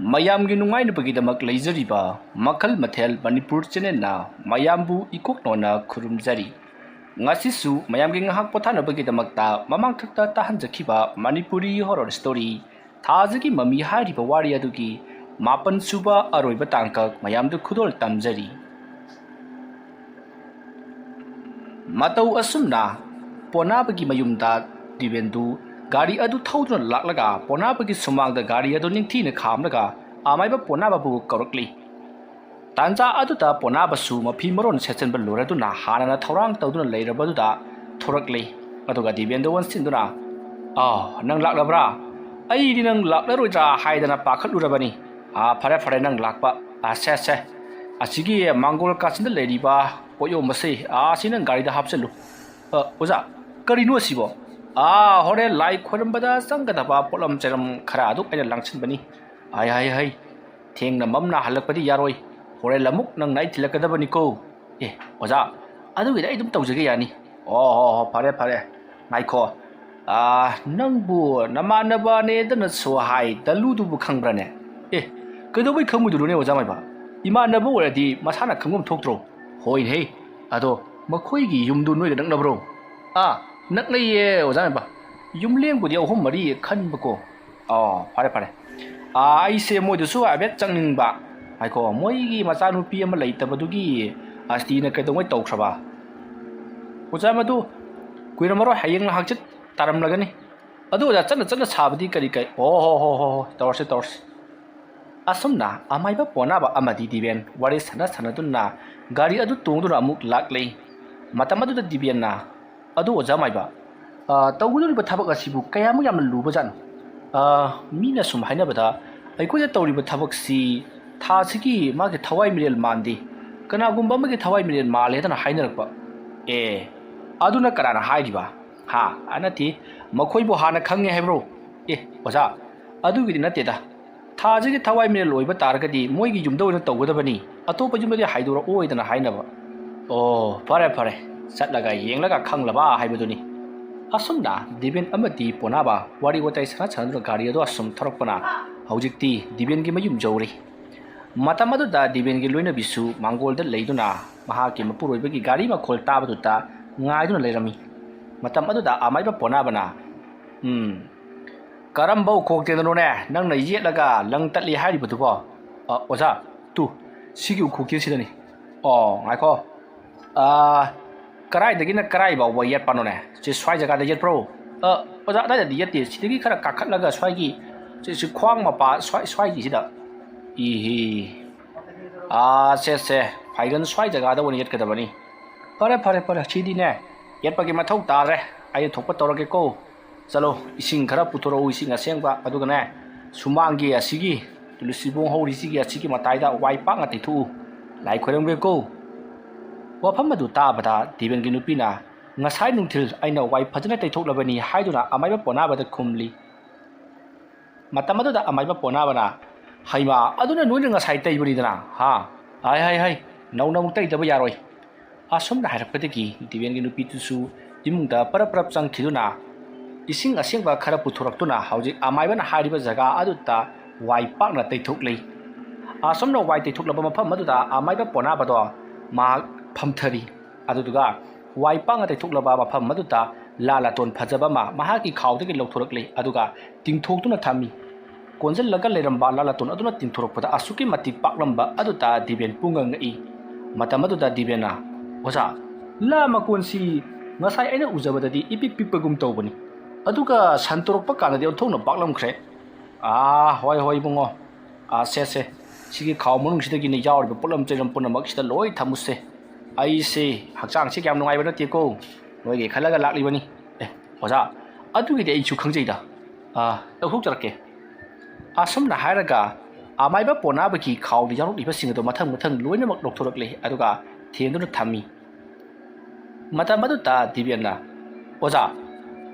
ꯃꯌꯥꯝꯒꯤ ꯅꯨꯡꯉꯥꯏꯅꯕꯒꯤꯗꯃꯛ ꯂꯩꯖꯔꯤꯕ ꯃꯈꯜ ꯃꯊꯦꯜ ꯃꯅꯤꯄꯨꯔ ꯆꯦꯅꯦꯜꯅ ꯃꯌꯥꯝꯕꯨ ꯏꯀꯣꯛꯅꯣꯅ ꯈꯨꯔꯨꯝꯖꯔꯤ ꯉꯁꯤꯁꯨ ꯃꯌꯥꯝꯒꯤ ꯉꯥꯏꯍꯥꯛ ꯄꯣꯊꯥꯅꯕꯒꯤꯗꯃꯛꯇ ꯃꯃꯥꯡꯊꯛꯇ ꯇꯥꯍꯟꯖꯈꯤꯕ ꯃꯅꯤꯄꯨꯔꯤ ꯍꯣꯔꯔ ꯁ꯭ꯇꯣꯔꯤ ꯊꯥꯖꯒꯤ ꯃꯃꯤ ꯍꯥꯏꯔꯤꯕ ꯋꯥꯔꯤ ꯑꯗꯨꯒꯤ 7ꯁꯨꯕ ꯑꯔꯣꯏꯕ ꯇꯥꯡꯀꯛ ꯃꯌꯥꯝꯗ ꯈꯨꯗꯣꯜ ꯇꯝꯖꯔꯤ ꯃꯇꯧ ꯑꯁꯨꯝꯅ ꯄꯣꯅꯥꯕꯒꯤ ꯃꯌꯨꯝꯗ ꯗꯤꯕꯦꯟꯗꯨ ꯒꯥꯔꯤ ꯑꯗꯨ ꯊꯧꯗꯨꯅ ꯂꯥꯛꯂꯒ ꯄꯣꯅꯥꯕꯒꯤ ꯁꯨꯃꯥꯡꯗ ꯒꯥꯔꯤ ꯑꯗꯨ ꯅꯤꯡꯊꯤꯅ ꯈꯥꯝꯂꯒ ꯑꯃꯥꯏꯕ ꯄꯣꯅꯥꯕꯕꯨ ꯀꯧꯔꯛꯂꯤ ꯇꯥꯟꯖꯥ ꯑꯗꯨꯗ ꯄꯣꯅꯥꯕꯁꯨ ꯃꯐꯤ ꯃꯔꯣꯟ ꯁꯦꯠꯆꯟꯕ ꯂꯣꯏꯔꯗꯨꯅ ꯍꯥꯟꯅꯅ ꯊꯧꯔꯥꯡ ꯇꯧꯗꯨꯅ ꯂꯩꯔꯕꯗꯨꯗ ꯊꯣꯔꯛꯂꯤ ꯑꯗꯨꯒ ꯗꯤꯕꯦꯟꯗꯨ ꯑꯣꯟꯁꯤꯟꯗꯨꯅ ꯅꯪ ꯂꯥꯛꯂꯕ꯭ꯔꯥ ꯑꯩꯗꯤ ꯅꯪ ꯂꯥꯛꯂꯔꯣꯏꯗ꯭ꯔꯥ ꯍꯥꯏꯗꯅ ꯄꯥꯈꯠꯂꯨꯔꯕꯅꯤ ꯐꯔꯦ ꯅꯪ ꯂꯥꯛꯄ ꯁꯦ ꯑꯁꯤꯒꯤ ꯃꯥꯡꯒꯣꯜ ꯀꯥꯆꯤꯟꯗ ꯂꯩꯔꯤꯕ ꯄꯣꯠꯌꯣꯝꯕꯁꯦ ꯑꯁꯤ ꯅꯪ ꯒꯥꯔꯤꯗ ꯍꯥꯞꯆꯜꯂꯨ ꯑꯣꯖꯥ ꯀꯔꯤꯅꯣ ꯑꯁꯤꯕꯣ ꯍꯣꯔꯦꯟ ꯂꯥꯏ ꯈꯣꯏꯔꯝꯕꯗ ꯆꯪꯒꯗꯕ ꯄꯣꯠꯂꯝ ꯆꯩꯔꯝ ꯈꯔ ꯑꯗꯨ ꯑꯩꯅ ꯂꯥꯡꯁꯤꯟꯕꯅꯤ ꯍꯩ ꯊꯦꯡꯅ ꯃꯝꯅ ꯍꯜꯂꯛꯄꯗꯤ ꯌꯥꯔꯣꯏ ꯍꯣꯔꯦꯟ ꯑꯃꯨꯛ ꯅꯪꯅ ꯑꯩ ꯊꯤꯜꯂꯛꯀꯗꯕꯅꯤꯀꯣ ꯑꯣꯖꯥ ꯑꯗꯨꯒꯤꯗꯤ ꯑꯩ ꯑꯗꯨꯝ ꯇꯧꯖꯒꯦ ꯌꯥꯅꯤ ꯍꯣ ꯐꯔꯦ ꯉꯥꯏꯈꯣ ꯅꯪꯕꯨ ꯅꯃꯥꯟꯅꯕꯅꯦꯗꯅꯁꯨ ꯍꯥꯏ ꯗꯜꯂꯨꯗꯨꯕꯨ ꯈꯪꯕ꯭ꯔꯅꯦ ꯀꯩꯗꯧꯕꯩ ꯈꯪꯉꯣꯏꯗꯣꯏꯅꯣꯅꯦ ꯑꯣꯖꯥ ꯃꯥꯏꯕ ꯏꯃꯥꯟꯅꯕ ꯑꯣꯏꯔꯗꯤ ꯃꯁꯥꯅ ꯈꯪꯐꯝ ꯊꯣꯛꯇ꯭ꯔꯣ ꯍꯣꯏꯅꯦ ꯑꯗꯣ ꯃꯈꯣꯏꯒꯤ ꯌꯨꯝꯗꯨ ꯅꯣꯏꯒ ꯅꯛꯅꯕ꯭ꯔꯣ ꯅꯛꯅꯩꯌꯦ ꯑꯣꯖꯥ ꯃꯥꯏꯕ ꯌꯨꯝꯂꯦꯡꯕꯨꯗꯤ 3-4 ꯈꯟꯕꯀꯣ ꯐꯔꯦ ꯑꯩꯁꯦ ꯃꯣꯏꯗꯨꯁꯨ ꯍꯥꯏꯐꯦꯠ ꯆꯪꯅꯤꯡꯕ ꯉꯥꯏꯈꯣ ꯃꯣꯏꯒꯤ ꯃꯆꯥꯅꯨꯄꯤ ꯑꯃ ꯂꯩꯇꯕꯗꯨꯒꯤ ꯑꯁꯇꯤꯅ ꯀꯩꯗꯧꯉꯩ ꯇꯧꯈ꯭ꯔꯕ ꯑꯣꯖꯥ ꯃꯗꯨ ꯀꯨꯏꯔꯝꯃꯔꯣꯏ ꯍꯌꯦꯡ ꯍꯥꯡꯆꯤꯠ ꯇꯥꯔꯝꯂꯒꯅꯤ ꯑꯗꯨ ꯑꯣꯖꯥ ꯆꯠꯅ ꯁꯥꯕꯗꯤ ꯀꯔꯤ ꯍꯣ ꯇꯧꯔꯁꯤ ꯑꯁꯨꯝꯅ ꯑꯃꯥꯏꯕ ꯄꯣꯅꯥꯕ ꯑꯃꯗꯤ ꯗꯤꯕꯦꯟ ꯋꯥꯔꯤ ꯁꯥꯟꯅꯗꯨꯅ ꯒꯥꯔꯤ ꯑꯗꯨ ꯇꯣꯡꯗꯨꯅ ꯑꯃꯨꯛ ꯂꯥꯛꯂꯤ ꯃꯇꯝ ꯑꯗꯨꯗ ꯗꯤꯕꯦꯟꯅ ꯑꯗꯨ ꯑꯣꯖꯥ ꯃꯥꯏꯕ ꯇꯧꯒꯗꯧꯔꯤꯕ ꯊꯕꯛ ꯑꯁꯤꯕꯨ ꯀꯌꯥꯃꯨꯛ ꯌꯥꯝꯅ ꯂꯨꯕꯖꯥꯠꯅꯣ ꯃꯤꯅ ꯁꯨꯝ ꯍꯥꯏꯅꯕꯗ ꯑꯩꯈꯣꯏꯅ ꯇꯧꯔꯤꯕ ꯊꯕꯛꯁꯤ ꯊꯥꯁꯤꯒꯤ ꯃꯥꯒꯤ ꯊꯋꯥꯏ ꯃꯤꯔꯦꯜ ꯃꯥꯟꯗꯦ ꯀꯅꯥꯒꯨꯝꯕ ꯑꯃꯒꯤ ꯊꯋꯥꯏ ꯃꯤꯔꯦꯜ ꯃꯥꯜꯂꯦꯗꯅ ꯍꯥꯏꯅꯔꯛꯄ ꯑꯗꯨꯅ ꯀꯅꯥꯅ ꯍꯥꯏꯔꯤꯕ ꯅꯠꯇꯦ ꯃꯈꯣꯏꯕꯨ ꯍꯥꯟꯅ ꯈꯪꯉꯦ ꯍꯥꯏꯕ꯭ꯔꯣ ꯑꯣꯖꯥ ꯑꯗꯨꯒꯤꯗꯤ ꯅꯠꯇꯦꯗ ꯊꯥꯁꯤꯒꯤ ꯊꯋꯥꯏ ꯃꯤꯔꯦꯜ ꯑꯣꯏꯕ ꯇꯥꯔꯒꯗꯤ ꯃꯣꯏꯒꯤ ꯌꯨꯝꯗ ꯑꯣꯏꯅ ꯇꯧꯒꯗꯕꯅꯤ ꯑꯇꯣꯞꯄ ꯌꯨꯝꯗꯗꯤ ꯍꯥꯏꯗꯣꯔꯛꯑꯣꯏꯗꯅ ꯍꯥꯏꯅꯕ ꯐꯔꯦ ꯆꯠꯂꯒ ꯌꯦꯡꯂꯒ ꯈꯪꯂꯕ ꯍꯥꯏꯕꯗꯨꯅꯤ ꯑꯁꯨꯝꯅ ꯗꯤꯕꯦꯟ ꯑꯃꯗꯤ ꯄꯣꯅꯥꯕ ꯋꯥꯔꯤ ꯋꯥꯇꯥꯏ ꯁꯥꯟꯅꯗꯨꯅ ꯒꯥꯔꯤ ꯑꯗꯨ ꯑꯁꯨꯝ ꯊꯧꯔꯛꯄꯅ ꯍꯧꯖꯤꯛꯇꯤ ꯗꯤꯕꯦꯟꯒꯤ ꯃꯌꯨꯝ ꯌꯧꯔꯤ ꯃꯇꯝ ꯑꯗꯨꯗ ꯗꯤꯕꯦꯟꯒꯤ ꯂꯣꯏꯅꯕꯤꯁꯨ ꯃꯥꯡꯒꯣꯜꯗ ꯂꯩꯗꯨꯅ ꯃꯍꯥꯛꯀꯤ ꯃꯄꯨꯔꯣꯏꯕꯒꯤ ꯒꯥꯔꯤ ꯃꯈꯣꯜ ꯇꯥꯕꯗꯨꯗ ꯉꯥꯏꯗꯨꯅ ꯂꯩꯔꯝꯃꯤ ꯃꯇꯝ ꯑꯗꯨꯗ ꯑꯃꯥꯏꯕ ꯄꯣꯅꯥꯕꯅ ꯀꯔꯝꯕ ꯎꯈꯣꯛꯇꯦꯅꯣꯅꯦ ꯅꯪꯅ ꯌꯦꯠꯂꯒ ꯂꯪ ꯇꯠꯂꯤ ꯍꯥꯏꯔꯤꯕꯗꯨꯕꯣ ꯑꯣꯖꯥ ꯁꯤꯒꯤ ꯎꯈꯣꯛꯇꯦꯁꯤꯗꯅꯤ ꯉꯥꯏꯈꯣ ꯀꯔꯥꯏꯗꯒꯤꯅ ꯀꯔꯥꯏ ꯐꯥꯎꯕ ꯌꯦꯠꯄꯅꯣꯅꯦ ꯁ꯭ꯋꯥꯏ ꯖꯒꯥꯗ ꯌꯦꯠꯄ꯭ꯔꯣ ꯑꯣꯖꯥ ꯑꯗꯥꯏꯗꯗꯤ ꯌꯦꯠꯇꯦ ꯁꯤꯗꯒꯤ ꯈꯔ ꯀꯥꯈꯠꯂꯒ ꯁ꯭ꯋꯥꯏꯒꯤ ꯈ꯭ꯋꯥꯡ ꯃꯄꯥ ꯁ꯭ꯋꯥꯏꯒꯤꯁꯤꯗ ꯁꯦ ꯐꯥꯏꯒꯟ ꯁ꯭ꯋꯥꯏ ꯖꯒꯥꯗ ꯑꯣꯏꯅ ꯌꯦꯠꯀꯗꯕꯅꯤ ꯐꯔꯦ ꯁꯤꯗꯤꯅꯦ ꯌꯦꯠꯄꯒꯤ ꯃꯊꯧ ꯇꯥꯗ꯭ꯔꯦ ꯑꯩ ꯊꯣꯛꯄ ꯇꯧꯔꯒꯦꯀꯣ ꯆꯠꯂꯣ ꯏꯁꯤꯡ ꯈꯔ ꯄꯨꯊꯣꯔꯛꯎ ꯏꯁꯤꯡ ꯑꯁꯦꯡꯕ ꯑꯗꯨꯒꯅꯦ ꯁꯨꯃꯥꯡꯒꯤ ꯑꯁꯤꯒꯤ ꯇꯨꯂꯁꯤꯕꯣꯡ ꯍꯧꯔꯤꯁꯤꯒꯤ ꯑꯁꯤꯒꯤ ꯃꯇꯥꯏꯗ ꯋꯥꯏ ꯄꯥꯛꯅ ꯇꯩꯊꯣꯛꯎ ꯂꯥꯏ ꯈꯣꯏꯔꯝꯒꯦꯀꯣ ꯋꯥꯐꯝ ꯑꯗꯨ ꯇꯥꯕꯗ ꯗꯤꯕꯦꯟꯒꯤ ꯅꯨꯄꯤꯅ ꯉꯁꯥꯏ ꯅꯨꯡꯊꯤꯜ ꯑꯩꯅ ꯋꯥꯏ ꯐꯖꯅ ꯇꯩꯊꯣꯛꯂꯕꯅꯤ ꯍꯥꯏꯗꯨꯅ ꯑꯃꯥꯏꯕ ꯄꯣꯅꯥꯕꯗ ꯈꯨꯝꯂꯤ ꯃꯇꯝ ꯑꯗꯨꯗ ꯑꯃꯥꯏꯕ ꯄꯣꯅꯥꯕꯅ ꯍꯩꯃꯥ ꯑꯗꯨꯅ ꯅꯣꯏꯅ ꯉꯁꯥꯏ ꯇꯩꯕꯅꯤꯗꯅ ꯍꯩ ꯅꯧꯅ ꯑꯃꯨꯛ ꯇꯩꯗꯕ ꯌꯥꯔꯣꯏ ꯑꯁꯨꯝꯅ ꯍꯥꯏꯔꯛꯄꯗꯒꯤ ꯗꯤꯕꯦꯟꯒꯤ ꯅꯨꯄꯤꯗꯨꯁꯨ ꯏꯃꯨꯡꯗ ꯄꯔꯞ ꯆꯪꯈꯤꯗꯨꯅ ꯏꯁꯤꯡ ꯑꯁꯦꯡꯕ ꯈꯔ ꯄꯨꯊꯣꯔꯛꯇꯨꯅ ꯍꯧꯖꯤꯛ ꯑꯃꯥꯏꯕꯅ ꯍꯥꯏꯔꯤꯕ ꯖꯒꯥ ꯑꯗꯨꯗ ꯋꯥꯏ ꯄꯥꯛꯅ ꯇꯩꯊꯣꯛꯂꯤ ꯑꯁꯨꯝꯅ ꯋꯥꯏ ꯇꯩꯊꯣꯛꯂꯕ ꯃꯐꯝ ꯑꯗꯨꯗ ꯑꯃꯥꯏꯕ ꯄꯣꯅꯥꯕꯗꯣ ꯃꯍꯥꯛ ꯐꯝꯊꯔꯤ ꯑꯗꯨꯗꯨꯒ ꯋꯥꯏ ꯄꯥꯛꯅ ꯇꯩꯊꯣꯛꯂꯕ ꯃꯐꯝ ꯑꯗꯨꯗ ꯂꯥꯇꯣꯟ ꯐꯖꯕ ꯑꯃ ꯃꯍꯥꯛꯀꯤ ꯈꯥꯎꯗꯒꯤ ꯂꯧꯊꯣꯔꯛꯂꯤ ꯑꯗꯨꯒ ꯇꯤꯡꯊꯣꯛꯇꯨꯅ ꯊꯝꯃꯤ ꯀꯣꯟꯁꯤꯜꯂꯒ ꯂꯩꯔꯝꯕ ꯂꯥꯇꯣꯟ ꯑꯗꯨꯅ ꯇꯤꯡꯊꯣꯔꯛꯄꯗ ꯑꯁꯨꯛꯀꯤ ꯃꯇꯤꯛ ꯄꯥꯛꯂꯝꯕ ꯑꯗꯨꯗ ꯗꯤꯕꯦꯟ ꯄꯨꯡꯉꯛꯏ ꯃꯇꯝ ꯑꯗꯨꯗ ꯗꯤꯕꯦꯟꯅ ꯑꯣꯖꯥ ꯃꯀꯣꯟꯁꯤ ꯉꯁꯥꯏ ꯑꯩꯅ ꯎꯖꯕꯗꯗꯤ ꯏꯄꯤꯛ ꯄꯤꯛꯄꯒꯨꯝ ꯇꯧꯕꯅꯤ ꯑꯗꯨꯒ ꯁꯟꯇꯣꯔꯛꯄ ꯀꯥꯟꯗꯗꯤ ꯑꯣꯟꯊꯣꯛꯅ ꯄꯥꯛꯂꯝꯈ꯭ꯔꯦ ꯍꯣꯏ ꯏꯕꯨꯡꯉꯣ ꯁꯦ ꯁꯤꯒꯤ ꯈꯥꯎ ꯃꯅꯨꯡꯁꯤꯗꯒꯤꯅ ꯌꯥꯎꯔꯤꯕ ꯄꯣꯠꯂꯝ ꯆꯩꯔꯝ ꯄꯨꯝꯅꯃꯛ ꯁꯤꯗ ꯂꯣꯏ ꯊꯝꯃꯨꯁꯦ ꯑꯩꯁꯦ ꯍꯛꯆꯥꯡꯁꯦ ꯀꯌꯥꯝ ꯅꯨꯡꯉꯥꯏꯕ ꯅꯠꯇꯦꯀꯣ ꯅꯣꯏꯒꯤ ꯈꯜꯂꯒ ꯂꯥꯛꯂꯤꯕꯅꯤ ꯑꯣꯖꯥ ꯑꯗꯨꯒꯤꯗꯤ ꯑꯩꯁꯨ ꯈꯪꯖꯩꯗ ꯂꯧꯊꯣꯛꯆꯔꯛꯀꯦ ꯑꯁꯨꯝꯅ ꯍꯥꯏꯔꯒ ꯑꯃꯥꯏꯕ ꯄꯣꯅꯥꯕꯒꯤ ꯈꯥꯎꯗ ꯌꯥꯎꯔꯛꯂꯤꯕꯁꯤꯡ ꯑꯗꯨ ꯃꯊꯪ ꯂꯣꯏꯅꯃꯛ ꯂꯧꯊꯣꯔꯛꯂꯤ ꯑꯗꯨꯒ ꯊꯦꯡꯗꯨꯅ ꯊꯝꯃꯤ ꯃꯇꯝ ꯑꯗꯨꯗ ꯗꯤꯕꯦꯟꯅ ꯑꯣꯖꯥ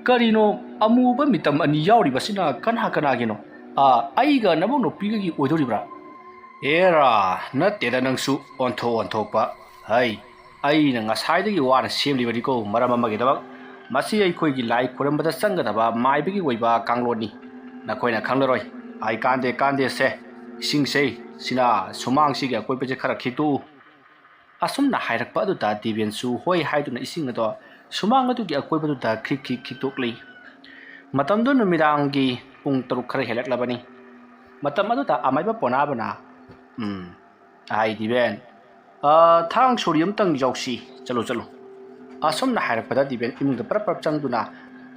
ꯀꯔꯤꯅꯣ ꯑꯃꯨꯕ ꯃꯤꯇꯝ 2 ꯌꯥꯎꯔꯤꯕꯁꯤꯅ ꯀꯅꯥꯒꯤꯅꯣ ꯑꯩꯒ ꯅꯕꯨꯡ ꯅꯨꯄꯤꯒꯒꯤ ꯑꯣꯏꯗꯣꯔꯤꯕ꯭ꯔꯥ ꯅꯠꯇꯦꯗ ꯅꯪꯁꯨ ꯑꯣꯟꯊꯣꯛꯄ ꯑꯩꯅ ꯉꯁꯥꯏꯗꯒꯤ ꯋꯥꯅ ꯁꯦꯝꯂꯤꯕꯅꯤꯀꯣ ꯃꯔꯝ ꯑꯃꯒꯤꯗꯃꯛ ꯃꯁꯤ ꯑꯩꯈꯣꯏꯒꯤ ꯂꯥꯏ ꯈꯨꯔꯝꯕꯗ ꯆꯪꯒꯗꯕ ꯃꯥꯏꯕꯒꯤ ꯑꯣꯏꯕ ꯀꯥꯡꯂꯣꯟꯅꯤ ꯅꯈꯣꯏꯅ ꯈꯪꯂꯔꯣꯏ ꯀꯥꯟꯗꯦ ꯁꯦ ꯏꯁꯤꯡꯁꯦ ꯁꯤꯅ ꯁꯨꯃꯥꯡꯁꯤꯒꯤ ꯑꯀꯣꯏꯕꯁꯦ ꯈꯔ ꯈꯤꯛꯇꯣꯛꯎ ꯑꯁꯨꯝꯅ ꯍꯥꯏꯔꯛꯄ ꯑꯗꯨꯗ ꯗꯤꯕꯦꯟꯁꯨ ꯍꯣꯏ ꯍꯥꯏꯗꯨꯅ ꯏꯁꯤꯡ ꯑꯗꯣ ꯁꯨꯃꯥꯡ ꯑꯗꯨꯒꯤ ꯑꯀꯣꯏꯕꯗꯨꯗ ꯈꯤꯛꯇꯣꯛꯂꯤ ꯃꯇꯝꯗꯨ ꯅꯨꯃꯤꯗꯥꯡꯒꯤ ꯄꯨꯡ 6 ꯈꯔ ꯍꯦꯜꯂꯛꯂꯕꯅꯤ ꯃꯇꯝ ꯑꯗꯨꯗ ꯑꯃꯥꯏꯕ ꯄꯣꯅꯥꯕꯅ ꯑꯥꯏ ꯗꯤꯕꯦꯟ ꯊꯥꯡ ꯁꯣꯔꯤ ꯑꯃꯇꯪ ꯌꯥꯎꯁꯤ ꯆꯠꯂꯣ ꯑꯁꯨꯝꯅ ꯍꯥꯏꯔꯛꯄꯗ ꯗꯤꯕꯦꯟ ꯏꯃꯨꯡꯗ ꯄꯔꯞ ꯆꯪꯗꯨꯅ